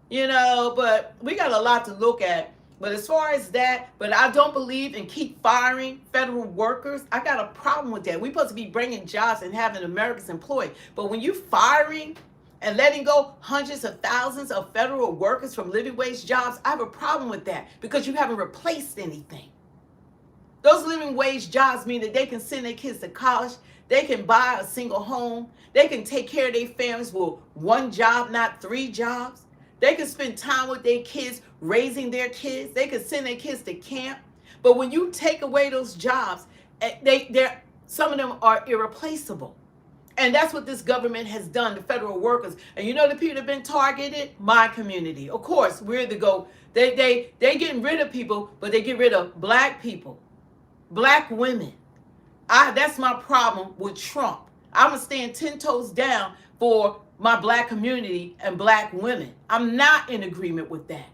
You know, but we got a lot to look at. But as far as that, but I don't believe in keep firing federal workers. I got a problem with that. We're supposed to be bringing jobs and having Americans employed. But when you firing and letting go hundreds of thousands of federal workers from living wage jobs, I have a problem with that because you haven't replaced anything. Those living wage jobs mean that they can send their kids to college. They can buy a single home. They can take care of their families with one job, not 3 jobs. They can spend time with their kids, raising their kids. They can send their kids to camp. But when you take away those jobs, some of them are irreplaceable. And that's what this government has done to federal workers. And you know the people that have been targeted? My community. Of course, we're the go. They getting rid of people, but they get rid of black people, black women. That's my problem with Trump. I'm going to stand 10 toes down for my black community and black women. I'm not in agreement with that.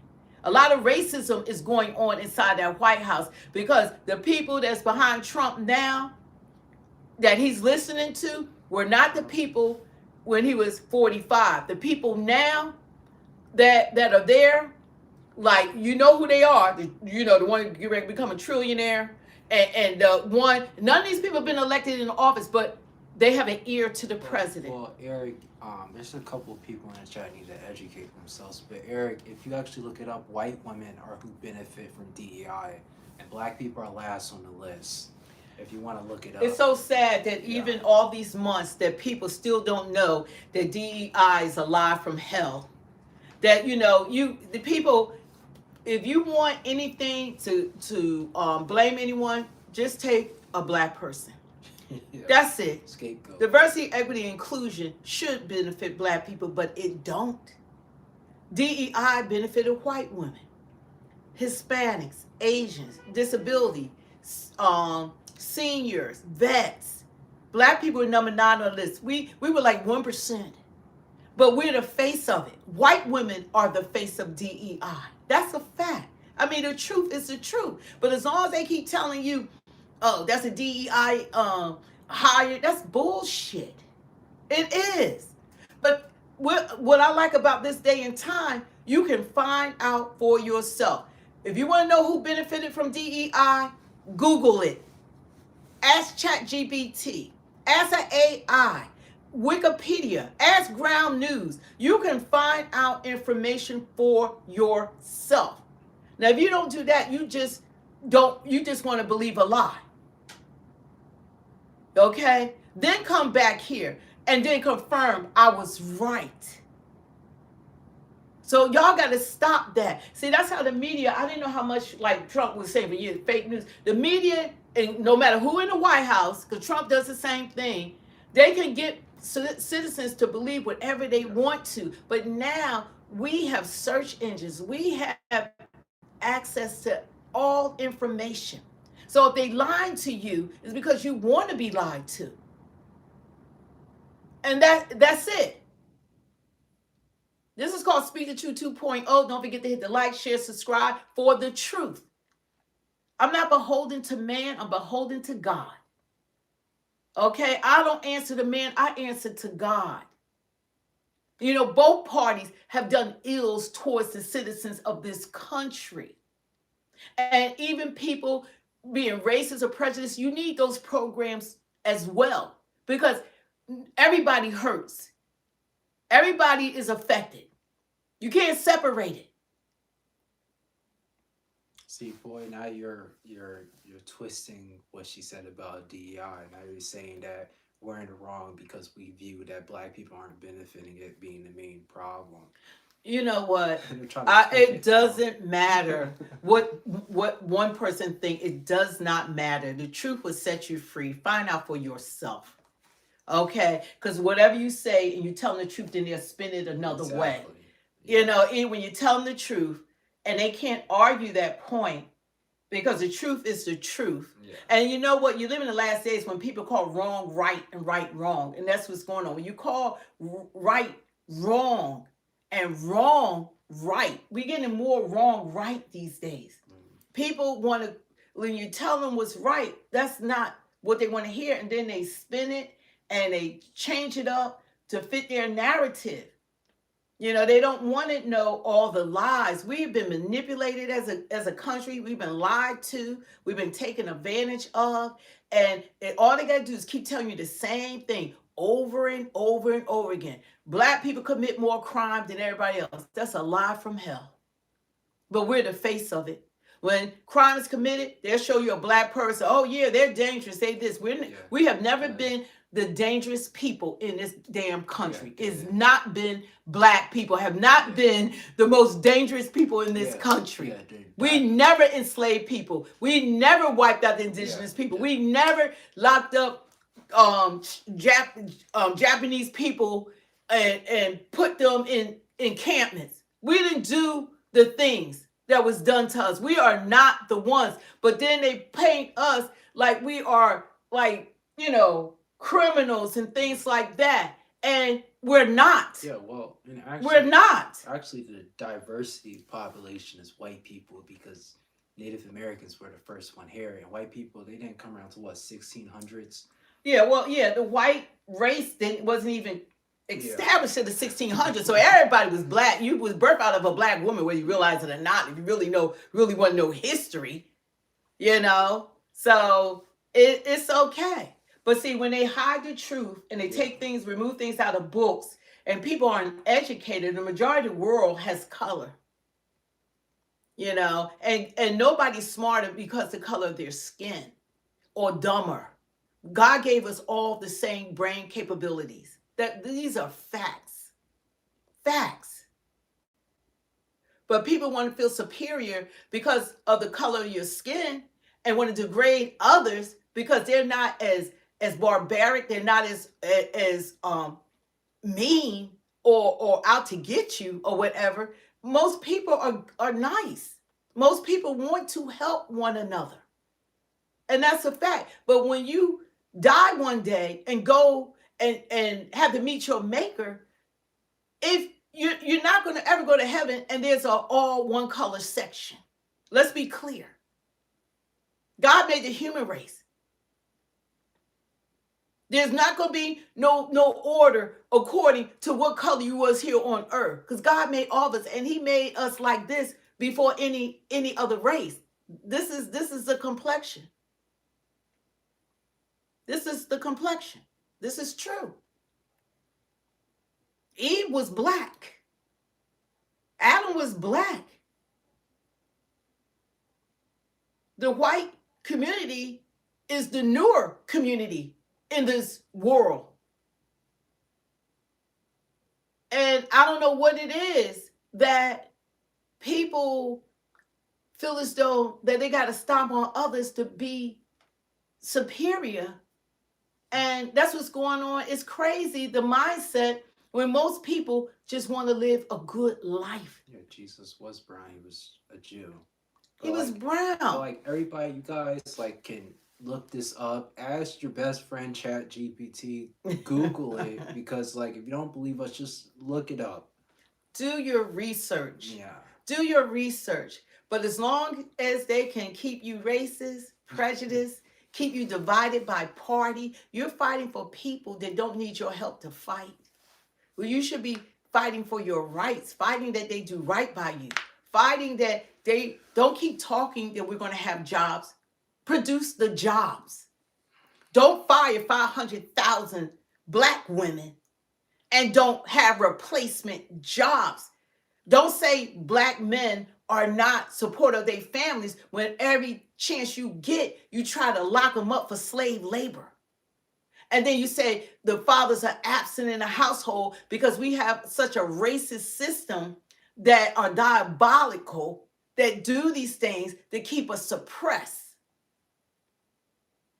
A lot of racism is going on inside that White House because the people that's behind Trump now that he's listening to were not the people when he was 45. The people now that are there, like, you know who they are. The one who get ready to become a trillionaire. And none of these people have been elected in office, but they have an ear to the president. Well, Eric, there's a couple of people in the chat need to educate themselves. But Eric, if you actually look it up, white women are who benefit from DEI, and black people are last on the list. If you want to look it up. It's so sad that even all these months that people still don't know that DEI is alive from hell. That the people, if you want anything to blame anyone, just take a black person. Yeah. That's it. Scapegoat. Diversity, equity, and inclusion should benefit black people, but it don't. DEI benefited white women, Hispanics, Asians, disability, seniors, vets. Black people were number 9 on the list. We were like 1%, but we're the face of it. White women are the face of DEI. That's a fact. I mean, the truth is the truth. But as long as they keep telling you, oh, that's a DEI hire, that's bullshit. It is. But what I like about this day and time, you can find out for yourself. If you want to know who benefited from DEI, Google it. Ask ChatGPT. Ask an AI. Wikipedia. Ask Ground News. You can find out information for yourself. Now, if you don't do that, you just want to believe a lie. Okay? Then come back here and then confirm I was right. So y'all got to stop that. See, that's how the media, I didn't know how much, like Trump was saying for years, fake news. The media, and no matter who in the White House, because Trump does the same thing, they can get citizens to believe whatever they want to. But now we have search engines. We have access to all information. So if they lied to you, it's because you want to be lied to. And that's it. This is called Speak the Truth 2.0. Don't forget to hit the like, share, subscribe for the truth. I'm not beholden to man. I'm beholden to God. Okay? I don't answer to man. I answer to God. You know, both parties have done ills towards the citizens of this country. And even people being racist or prejudiced, you need those programs as well. Because everybody hurts. Everybody is affected. You can't separate it. See, boy, now you're twisting what she said about DEI. Now you're saying that we're in the wrong because we view that black people aren't benefiting it being the main problem. You know what? It doesn't matter what one person thinks. It does not matter. The truth will set you free. Find out for yourself. Okay? Because whatever you say and you tell them the truth, then they'll spin it another way. You know, when you tell them the truth and they can't argue that point because the truth is the truth. Yeah. And you know what? You live in the last days when people call wrong right and right wrong. And that's what's going on. When you call right wrong and wrong right, we're getting more wrong right these days. People want to, when you tell them what's right, that's not what they want to hear. And then they spin it and they change it up to fit their narrative. You know, they don't want to know all the lies. We've been manipulated as a country. We've been lied to. We've been taken advantage of. And all they got to do is keep telling you the same thing over and over and over again. Black people commit more crime than everybody else. That's a lie from hell. But we're the face of it. When crime is committed, they'll show you a black person. Oh, yeah, they're dangerous. They this. We have never been the dangerous people in this damn country. It's not been black people, have not been the most dangerous people in this country. We never enslaved people. We never wiped out the indigenous people. We never locked up Japanese people and put them in encampments. We didn't do the things that was done to us. We are not the ones. But then they paint us like we are, like, you know, criminals and things like that. And we're not. Yeah, well, and actually, we're not. Actually, the diversity population is white people because Native Americans were the first one here. And white people, they didn't come around to what, 1600s? Yeah, well, yeah, the white race wasn't even established in the 1600s. So everybody was black. You was birthed out of a black woman, whether you realize it or not. If you really want to know history, you know. So it's okay. But see, when they hide the truth and they take things, remove things out of books, and people aren't educated, the majority of the world has color. You know, and nobody's smarter because of the color of their skin or dumber. God gave us all the same brain capabilities. These are facts. Facts. But people want to feel superior because of the color of your skin and want to degrade others because they're not as as barbaric. They're not as mean or out to get you or whatever. Most people are nice. Most people want to help one another. And that's a fact. But when you die one day and go and have to meet your maker, if you're not going to ever go to heaven and there's a all one color section. Let's be clear. God made the human race. There's not going to be no order according to what color you was here on earth, because God made all of us, and he made us like this before any other race. This is the complexion. This is the complexion. This is true. Eve was black. Adam was black. The white community is the newer community in this world. And I don't know what it is that people feel as though that they got to stomp on others to be superior. And that's what's going on. It's crazy, the mindset, when most people just want to live a good life. Yeah, Jesus was brown. He was a Jew. He was brown. But like everybody, you guys like can look this up. Ask your best friend Chat GPT. Google it, because like if you don't believe us, just look it up. Do your research. Yeah. Do your research. But as long as they can keep you racist, prejudiced, keep you divided by party, you're fighting for people that don't need your help to fight. Well, you should be fighting for your rights, fighting that they do right by you, fighting that they don't keep talking that we're going to have jobs. Produce the jobs. Don't fire 500,000 black women and don't have replacement jobs. Don't say black men are not supportive of their families when every chance you get, you try to lock them up for slave labor. And then you say the fathers are absent in the household because we have such a racist system that are diabolical, that do these things to keep us suppressed.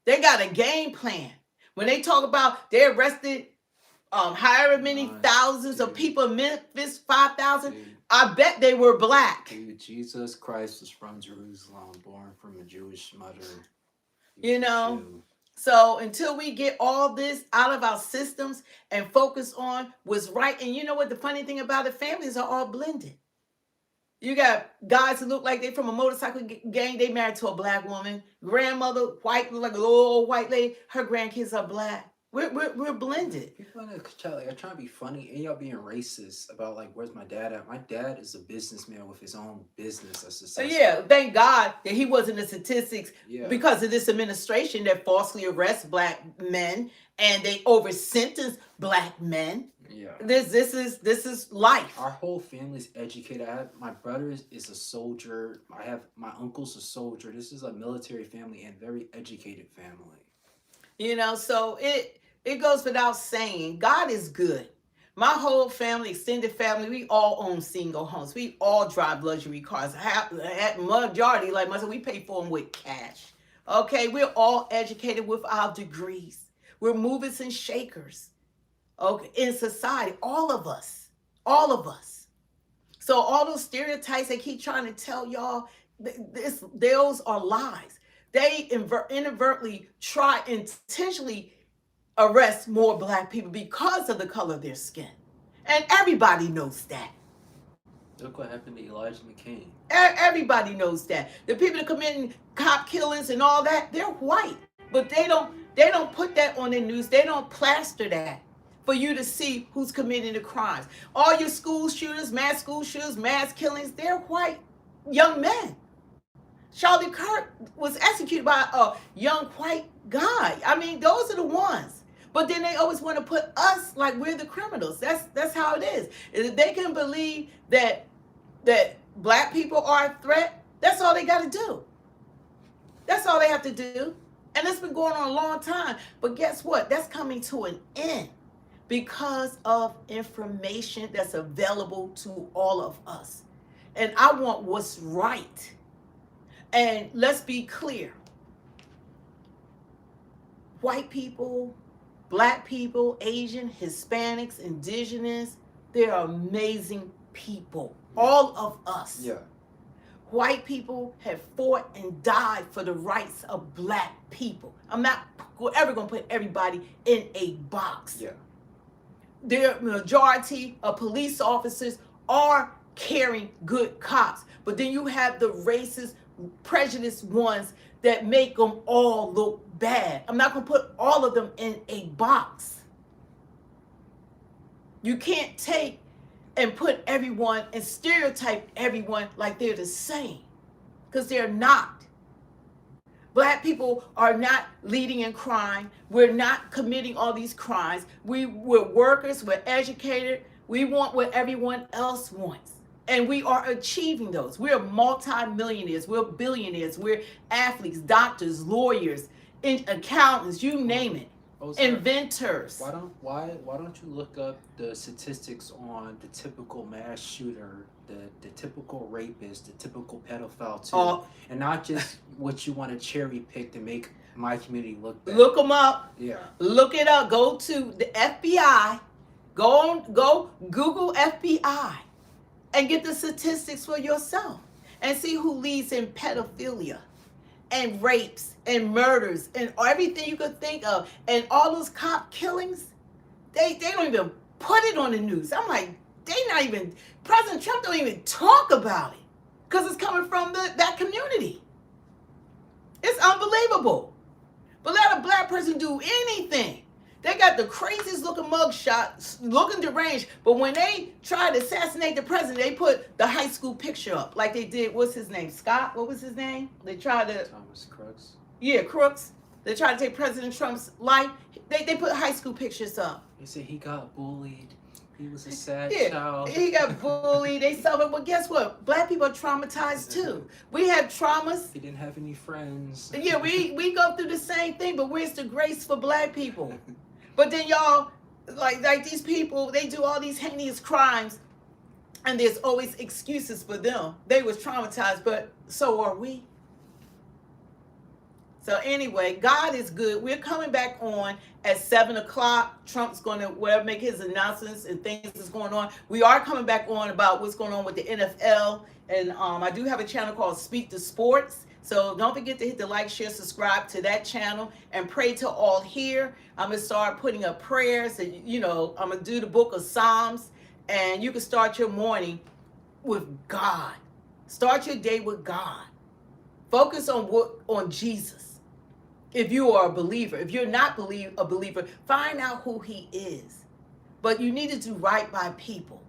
They got a game plan. When they talk about they arrested however many thousands of people in Memphis, 5,000, I bet they were black. Dude, Jesus Christ was from Jerusalem, born from a Jewish mother. You know? So until we get all this out of our systems and focus on what's right, and you know what the funny thing about it, families are all blended. You got guys who look like they're from a motorcycle gang, they married to a black woman. Grandmother, white, look like a little old white lady, her grandkids are black. We're blended. People in the chat like, are trying to be funny and y'all being racist about like, where's my dad at? My dad is a businessman with his own business. That's successful. Yeah, thank God that he wasn't in the statistics because of this administration that falsely arrests black men and they over sentence black men. Yeah. This is life. Our whole family's educated. My brother is a soldier. I have my uncle's a soldier. This is a military family and very educated family. You know, so it goes without saying, God is good. My whole family, extended family, we all own single homes. We all drive luxury cars. Majority, like myself, we pay for them with cash. Okay, we're all educated with our degrees. We're movers and shakers. Okay, in society, all of us. So all those stereotypes they keep trying to tell y'all, those are lies. They inadvertently try intentionally arrest more black people because of the color of their skin. And everybody knows that. Look what happened to Elijah McCain. Everybody knows that. The people that commit cop killings and all that, they're white. But they don't put that on the news. They don't plaster that for you to see who's committing the crimes. All your school shooters, mass killings, they're white young men. Charlie Kirk was executed by a young white guy. I mean, those are the ones. But then they always want to put us like we're the criminals. That's how it is. If they can believe that black people are a threat, that's all they got to do. That's all they have to do. And it's been going on a long time. But guess what? That's coming to an end because of information that's available to all of us. And I want what's right. And let's be clear. white people, black people, Asian, Hispanics, indigenous, they're amazing people. All of us. Yeah. White people have fought and died for the rights of black people. I'm not ever going to put everybody in a box. Yeah. The majority of police officers are caring good cops. But then you have the racist, prejudiced ones that make them all look bad. I'm not going to put all of them in a box. You can't take and put everyone and stereotype everyone like they're the same, because they're not. Black people are not leading in crime. We're not committing all these crimes. We're workers, we're educated. We want what everyone else wants. And we are achieving those. We're multi-millionaires, we're billionaires, we're athletes, doctors, lawyers, accountants, you name it. Oh, sorry. Inventors. Why don't you look up the statistics on the typical mass shooter, the typical rapist, the typical pedophile too, and not just what you want to cherry pick to make my community look bad. Look them up. Yeah. Look it up. Go to the FBI. Go Google FBI and get the statistics for yourself and see who leads in pedophilia and rapes and murders and everything you could think of, and all those cop killings. They don't even put it on the news. I'm like, President Trump don't even talk about it because it's coming from that community. It's unbelievable. But let a black person do anything. They got the craziest looking mugshots, looking deranged. But when they try to assassinate the president, they put the high school picture up, like they did. What's his name? Scott? What was his name? They tried to. Thomas Crooks. Yeah, Crooks. They tried to take President Trump's life. They put high school pictures up. They said he got bullied. He was a sad Yeah, child. he got bullied. They suffered. But guess what? Black people are traumatized too. We have traumas. He didn't have any friends. Yeah, we go through the same thing. But where's the grace for black people? But then y'all, like these people, they do all these heinous crimes, and there's always excuses for them. They was traumatized, but so are we. So anyway, God is good. We're coming back on at 7 o'clock. Trump's going to make his announcements and things that's going on. We are coming back on about what's going on with the NFL. And I do have a channel called Speak to Sports. So don't forget to hit the like, share, subscribe to that channel, and pray to all here. I'm going to start putting up prayers. And, I'm going to do the book of Psalms. And you can start your morning with God. Start your day with God. Focus on Jesus. If you are a believer, if you're not a believer, find out who he is. But you need to do right by people.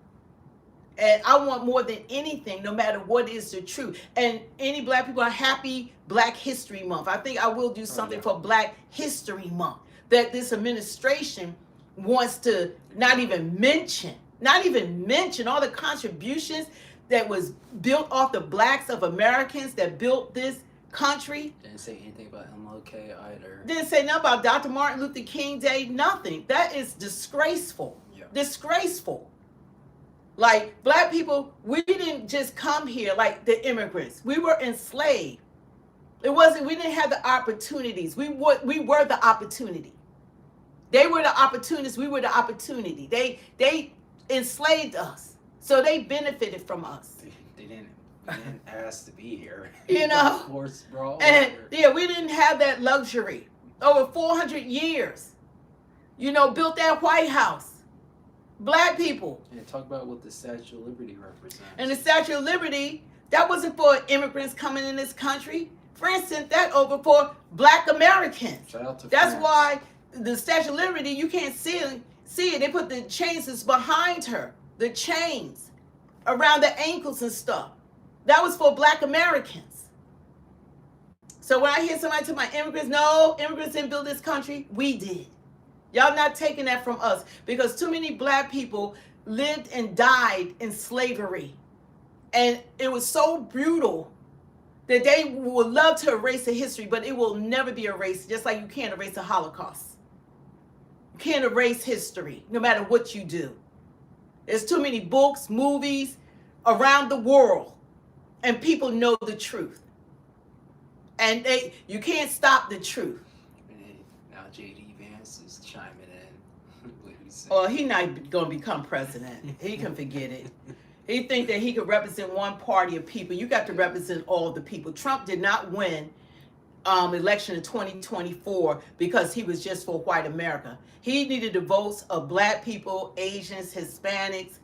And I want more than anything, no matter what is the truth. And any black people are happy Black History Month. I think I will do something for Black History Month that this administration wants to not even mention all the contributions that was built off the blacks of Americans that built this country. Didn't say anything about MLK either. Didn't say nothing about Dr. Martin Luther King Day, nothing. That is disgraceful. Yeah. Disgraceful. Like, black people, we didn't just come here like the immigrants. We were enslaved. We didn't have the opportunities. We were the opportunity. They were the opportunists. We were the opportunity. They enslaved us. So they benefited from us. They didn't ask to be here. And yeah, we didn't have that luxury. Over 400 years, built that White House. Black people. And talk about what the Statue of Liberty represents. And the Statue of Liberty, that wasn't for immigrants coming in this country. France sent that over for Black Americans. Shout out to That's France. why the Statue of Liberty, you can't see it. They put the chains behind her. The chains around the ankles and stuff. That was for Black Americans. So when I hear somebody tell my immigrants didn't build this country, we did. Y'all not taking that from us, because too many black people lived and died in slavery. And it was so brutal that they would love to erase the history, but it will never be erased, just like you can't erase the Holocaust. You can't erase history, no matter what you do. There's too many books, movies around the world, and people know the truth. And you can't stop the truth. Now J.D. Vance is chiming in. What he said. Well, he not gonna become president. He can forget it. He think that he could represent one party of people. You got to represent all the people. Trump did not win election in 2024 because he was just for white America. He needed the votes of black people, Asians, Hispanics,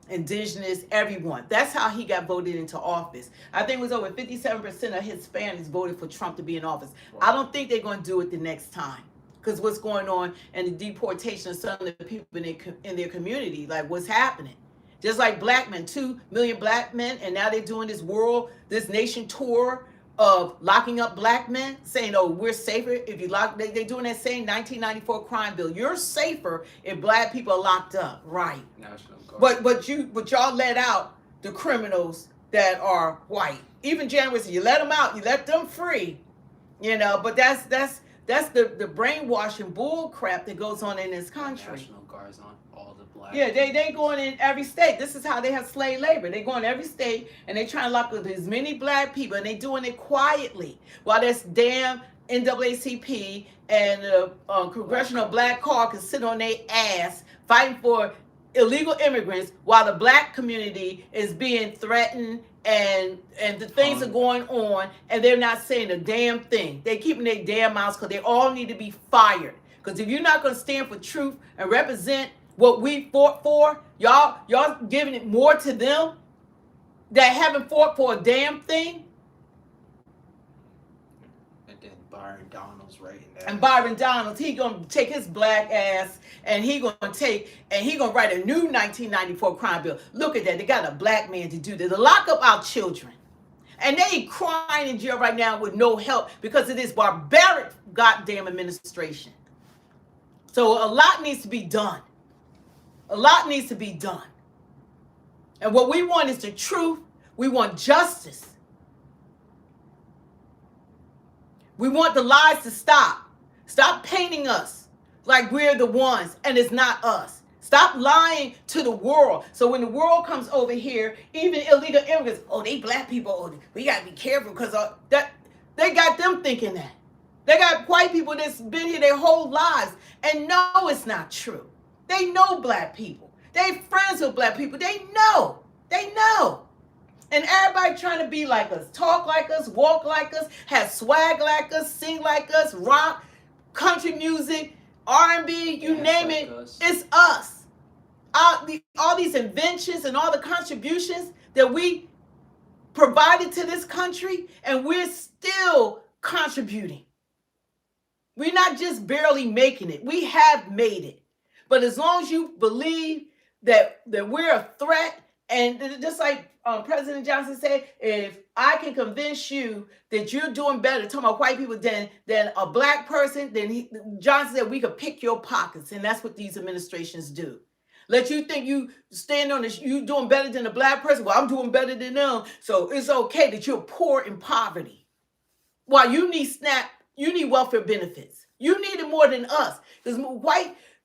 indigenous, everyone. That's how he got voted into office. I think it was over 57% of Hispanics voted for Trump to be in office. I don't think they're going to do it the next time because what's going on and the deportation of some of the people in their community, like what's happening. Just like black men, 2 million black men, and now they're doing this nation tour of locking up black men, saying, oh, we're safer if you lock, they're doing that same 1994 crime bill. You're safer if black people are locked up, right? National Guard. But y'all let out the criminals that are white. Even January, you let them out, you let them free, but that's the brainwashing bull crap that goes on in this country. National Guards on all the black. Yeah, they going in every state. This is how they have slave labor. They go in every state and they try to lock up as many black people, and they doing it quietly while this damn NAACP and the Congressional Black Caucus sit on their ass fighting for illegal immigrants while the black community is being threatened and the things are going on, and they're not saying a damn thing. They keeping their damn mouths because they all need to be fired. Because if you're not going to stand for truth and represent what we fought for, y'all giving it more to them that haven't fought for a damn thing. And then Byron Donald's right in there. And Byron Donalds, he gonna take his black ass and he gonna write a new 1994 crime bill. Look at that, they got a black man to do that, to lock up our children. And they crying in jail right now with no help because of this barbaric goddamn administration. So a lot needs to be done. A lot needs to be done. And what we want is the truth. We want justice. We want the lies to stop. Stop painting us like we're the ones and it's not us. Stop lying to the world. So when the world comes over here, even illegal immigrants, oh, they black people, oh, we got to be careful because that they got them thinking that. They got white people that's been here their whole lives and no, it's not true. They know black people. They friends with black people. They know. They know. And everybody trying to be like us, talk like us, walk like us, have swag like us, sing like us, rock, country music, R&B, you name it, it's us. All these inventions and all the contributions that we provided to this country, and we're still contributing. We're not just barely making it. We have made it. But as long as you believe that we're a threat, and just like President Johnson said, if I can convince you that you're doing better, talking about white people, than a black person, then Johnson said we could pick your pockets, and that's what these administrations do. Let you think you stand on this, you doing better than a black person. Well, I'm doing better than them, so it's okay that you're poor in poverty. While you need you need welfare benefits. You need it more than us. Because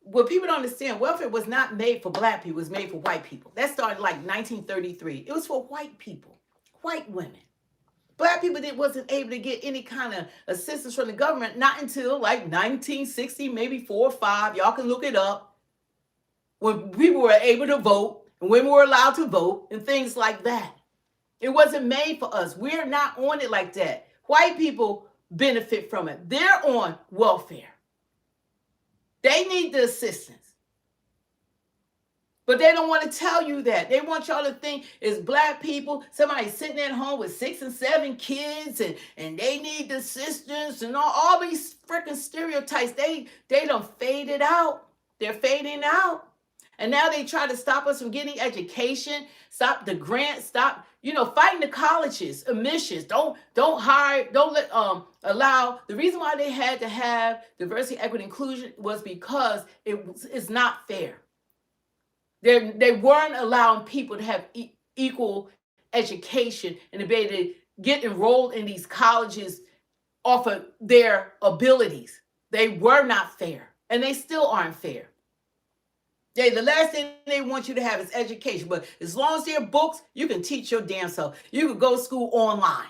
what people don't understand, welfare was not made for black people, it was made for white people. That started like 1933. It was for white people, white women. Black people wasn't able to get any kind of assistance from the government, not until like 1960, maybe 4 or 5. Y'all can look it up. When people were able to vote, and women were allowed to vote, and things like that. It wasn't made for us. We're not on it like that. White people benefit from it. They're on welfare. They need the assistance. But they don't want to tell you that. They want y'all to think it's black people, somebody sitting at home with 6 and 7 kids, and they need the assistance, and all these freaking stereotypes. They done faded out. They're fading out. And now they try to stop us from getting education, stop the grants, stop, fighting the colleges, admissions. Don't allow. The reason why they had to have diversity, equity, inclusion was because it's not fair. They weren't allowing people to have equal education and to be able to get enrolled in these colleges off of their abilities. They were not fair, and they still aren't fair. The last thing they want you to have is education. But as long as there are books, you can teach your damn self. You can go to school online.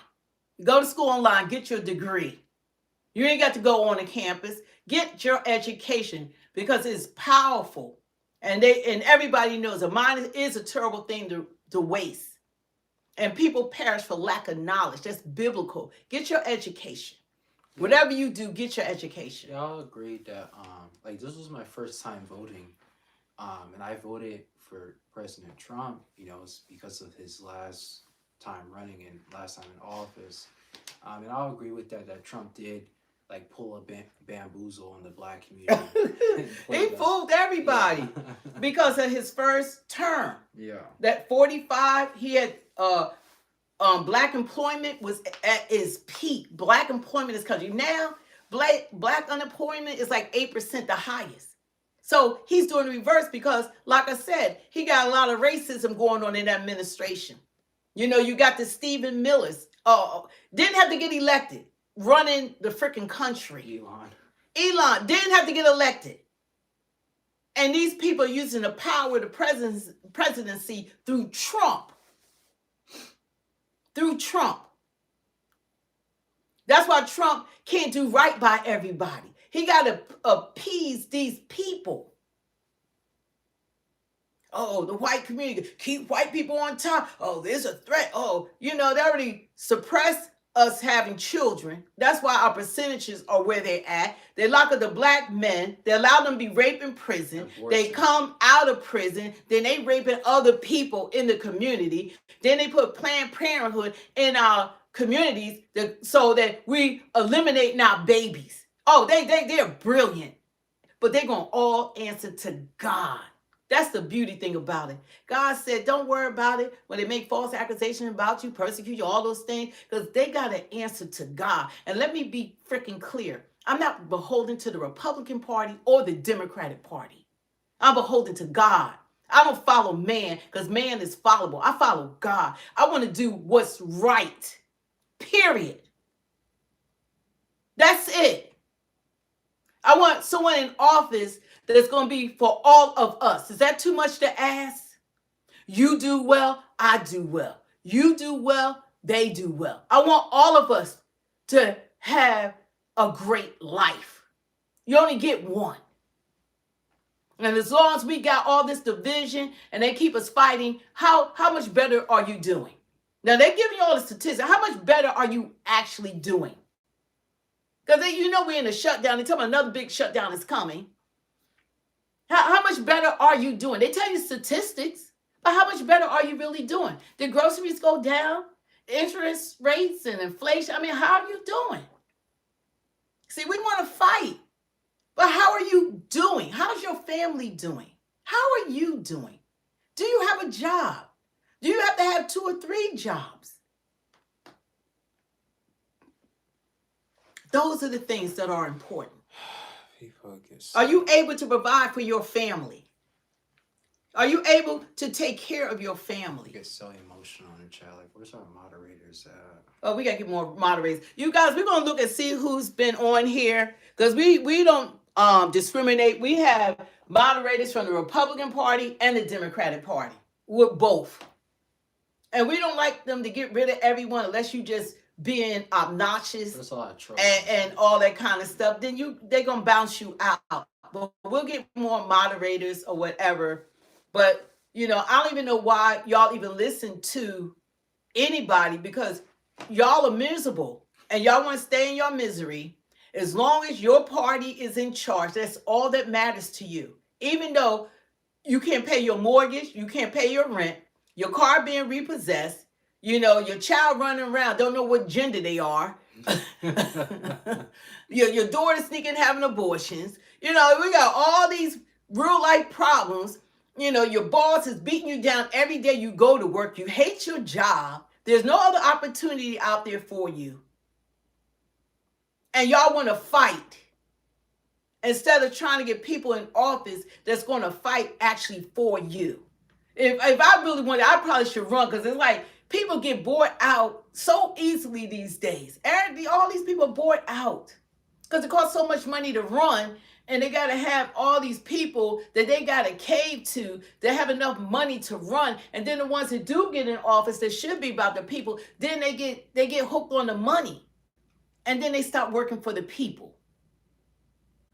Go to school online, get your degree. You ain't got to go on a campus. Get your education because it's powerful. And everybody knows a mind is a terrible thing to waste. And people perish for lack of knowledge. That's biblical. Get your education. Whatever you do, get your education. Y'all agreed that like this was my first time voting. And I voted for President Trump, you know, it's because of his last time running and last time in office. And I'll agree with that Trump did like pull a bamboozle on the black community. He fooled everybody because of his first term. Yeah. That 45, he had black employment was at its peak. Black employment in this country. Now, black unemployment is like 8%, the highest. So he's doing the reverse because, like I said, he got a lot of racism going on in that administration. You know, you got the Stephen Millers. Didn't have to get elected, running the freaking country. Elon didn't have to get elected. And these people are using the power of the presidency through Trump. Through Trump. That's why Trump can't do right by everybody. He got to appease these people. Oh, the white community, keep white people on top. Oh, there's a threat. Oh, you know, they already suppressed us having children. That's why our percentages are where they're at. They lock up the black men. They allow them to be raped in prison. They come out of prison. Then they raping other people in the community. Then they put Planned Parenthood in our communities so that we eliminate our babies. Oh, they're brilliant. But they're going to all answer to God. That's the beauty thing about it. God said, don't worry about it when they make false accusations about you, persecute you, all those things, because they got to answer to God. And let me be freaking clear. I'm not beholden to the Republican Party or the Democratic Party. I'm beholden to God. I don't follow man because man is followable. I follow God. I want to do what's right. Period. That's it. I want someone in office that's going to be for all of us. Is that too much to ask? You do well, I do well. You do well, they do well. I want all of us to have a great life. You only get one. And as long as we got all this division and they keep us fighting, how much better are you doing? Now, they're giving you all the statistics. How much better are you actually doing? Because you know we're in a shutdown. They tell me another big shutdown is coming. How much better are you doing? They tell you statistics, but how much better are you really doing? Did groceries go down? Interest rates and inflation? I mean, how are you doing? See, we want to fight. But how are you doing? How's your family doing? How are you doing? Do you have a job? Do you have to have 2 or 3 jobs? Those are the things that are important. Are you able to provide for your family? Are you able to take care of your family? I get so emotional in the chat. Like, where's our moderators at? Oh, we got to get more moderators. You guys, we're going to look and see who's been on here because we don't discriminate. We have moderators from the Republican Party and the Democratic Party. We're both. And we don't like them to get rid of everyone unless you just being obnoxious and all that kind of stuff. Then they're going to bounce you out. But we'll get more moderators or whatever. But, you know, I don't even know why y'all even listen to anybody because y'all are miserable and y'all want to stay in your misery. As long as your party is in charge, that's all that matters to you. Even though you can't pay your mortgage, you can't pay your rent, your car being repossessed, you know, your child running around, don't know what gender they are. your daughter sneaking having abortions. You know, we got all these real life problems. You know, your boss is beating you down every day you go to work. You hate your job. There's no other opportunity out there for you. And y'all want to fight instead of trying to get people in office that's going to fight actually for you. If I really wanted, I probably should run because it's like people get bored out so easily these days. All these people are bored out because it costs so much money to run. And they got to have all these people that they got to cave to that have enough money to run. And then the ones that do get in office that should be about the people, then they get hooked on the money. And then they stop working for the people.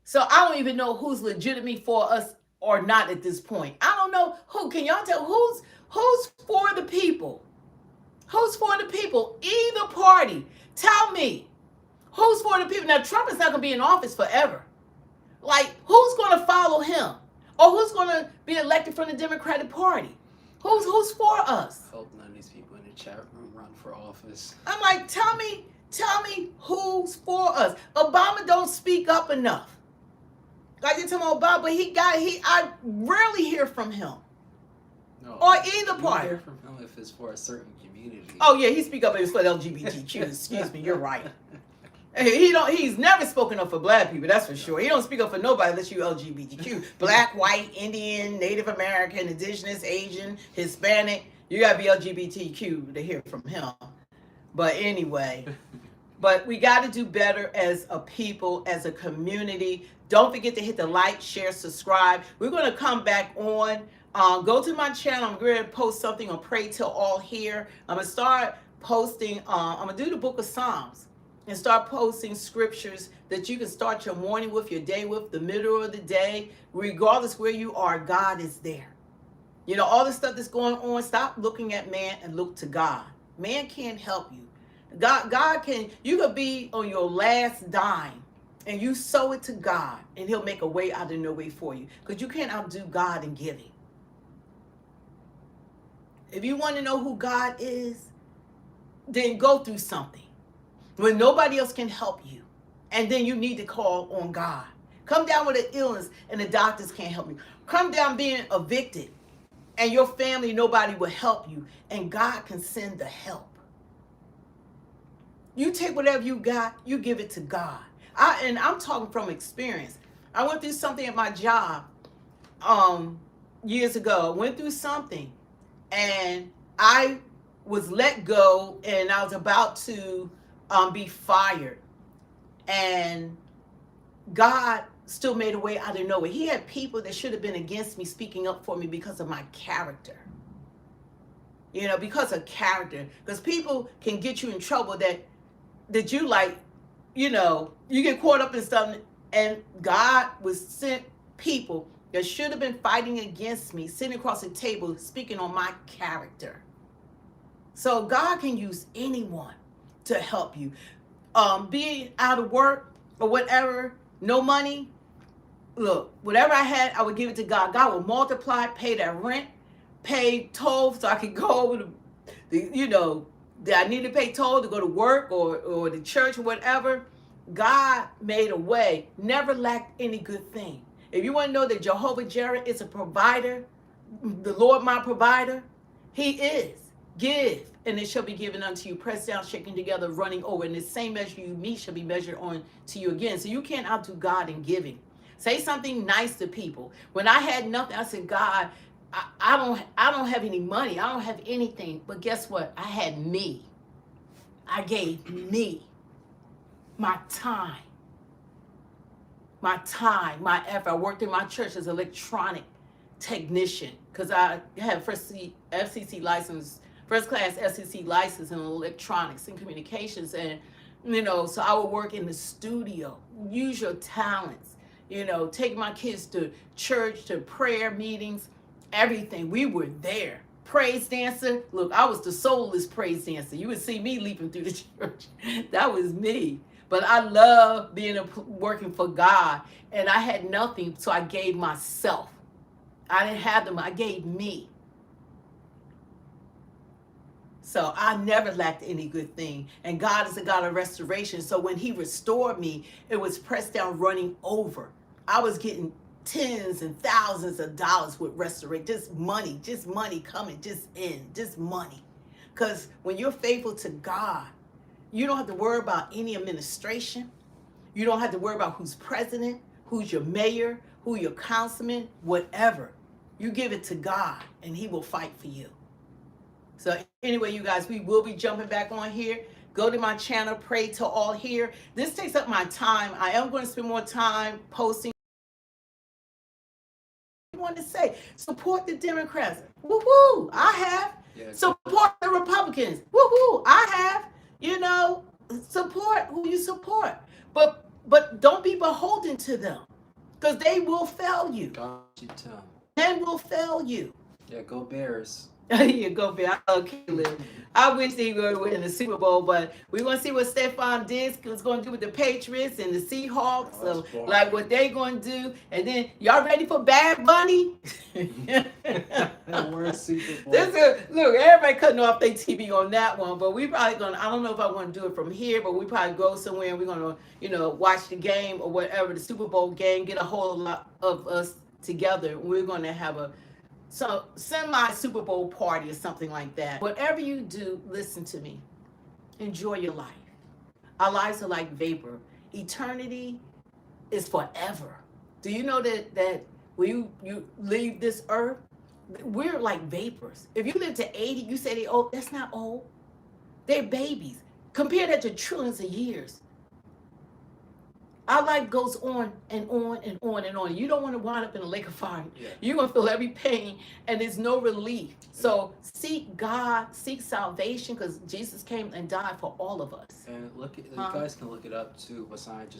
So I don't even know who's legitimate for us or not at this point. I don't know who. Can y'all tell who's for the people? Who's for the people? Either party. Tell me. Who's for the people? Now, Trump is not going to be in office forever. Like, who's going to follow him? Or who's going to be elected from the Democratic Party? Who's for us? I hope none of these people in the chat room run for office. I'm like, tell me who's for us. Obama don't speak up enough. Like you tell me Obama, but I rarely hear from him. No, or either party. You hear from him if it's for a certain community. Oh yeah, he speak up if it's for the LGBTQ. Excuse me, you're right. He's never spoken up for black people, that's for sure. He don't speak up for nobody unless you LGBTQ. Black, white, Indian, Native American, Indigenous, Asian, Hispanic. You gotta be LGBTQ to hear from him. But anyway, but we gotta do better as a people, as a community. Don't forget to hit the like, share, subscribe. We're gonna come back on. Go to my channel. I'm going to post something on Pray Till All Here. I'm going to start posting, I'm going to do the book of Psalms and start posting scriptures that you can start your morning with, your day with, the middle of the day. Regardless where you are, God is there. You know, all the stuff that's going on, stop looking at man and look to God. Man can't help you. God can, you could be on your last dime and you sow it to God and he'll make a way out of no way for you. Because you can't outdo God in giving. If you want to know who God is, then go through something when nobody else can help you. And then you need to call on God. Come down with an illness and the doctors can't help you. Come down being evicted and your family, nobody will help you. And God can send the help. You take whatever you got, you give it to God. And I'm talking from experience. I went through something at my job years ago. I went through something. And I was let go and I was about to be fired. And God still made a way out of nowhere. He had people that should have been against me speaking up for me because of my character. You know, because of character. Because people can get you in trouble that you like, you know, you get caught up in something. And God was sent people that should have been fighting against me, sitting across the table, speaking on my character. So God can use anyone to help you. Being out of work or whatever, no money. Look, whatever I had, I would give it to God. God will multiply, pay that rent, pay toll so I could go over the you know, that I need to pay toll to go to work or the church or whatever. God made a way, never lacked any good thing. If you want to know that Jehovah Jireh is a provider, the Lord my provider, he is. Give, and it shall be given unto you. Pressed down, shaken together, running over. And the same measure you meet shall be measured on to you again. So you can't outdo God in giving. Say something nice to people. When I had nothing, I said, God, I don't have any money. I don't have anything. But guess what? I had me. I gave me my time. My effort. I worked in my church as an electronic technician because I had FCC license, first class FCC license in electronics and communications. And, you know, so I would work in the studio, use your talents, you know, take my kids to church, to prayer meetings, everything. We were there. Praise dancer. Look, I was the soulless praise dancer. You would see me leaping through the church. That was me. But I love working for God. And I had nothing, so I gave myself. I didn't have them. I gave me. So I never lacked any good thing. And God is a God of restoration. So when he restored me, it was pressed down, running over. I was getting tens and thousands of dollars with restoration. Just money coming, just money. Because when you're faithful to God, you don't have to worry about any administration. You don't have to worry about who's president, who's your mayor, who your councilman, whatever. You give it to God and he will fight for you. So anyway, you guys, we will be jumping back on here. Go to my channel, Pray Till All Here. This takes up my time. I am going to spend more time posting. I want to say, support the Democrats. Woo-hoo, I have. Yeah, support the Republicans. Woo-hoo, I have. You know, support who you support. But don't be beholden to them. Because they will fail you. God, you too. Men will fail you. Yeah, go Bears. You go, Bill. Okay, Liv. I wish they would win the Super Bowl, but we're gonna see what Stephon Diggs is gonna do with the Patriots and the Seahawks. So, like what they gonna do, and then y'all ready for Bad Bunny? We're a Super Bowl. Look, everybody cutting off their TV on that one, but we probably gonna. I don't know if I want to do it from here, but we probably go somewhere and we're gonna, watch the game or whatever, the Super Bowl game. Get a whole lot of us together. We're gonna have a semi Super Bowl party or something like that. Whatever you do, listen to me. Enjoy your life. Our lives are like vapor. Eternity is forever. Do you know that when you leave this earth, we're like vapors. If you live to 80, you say they're old. That's not old. They're babies. Compare that to trillions of years. Our life goes on and on and on and on. You don't want to wind up in a lake of fire. Yeah. You're going to feel every pain and there's no relief. So seek God, seek salvation, because Jesus came and died for all of us. And you guys can look it up too. What scientists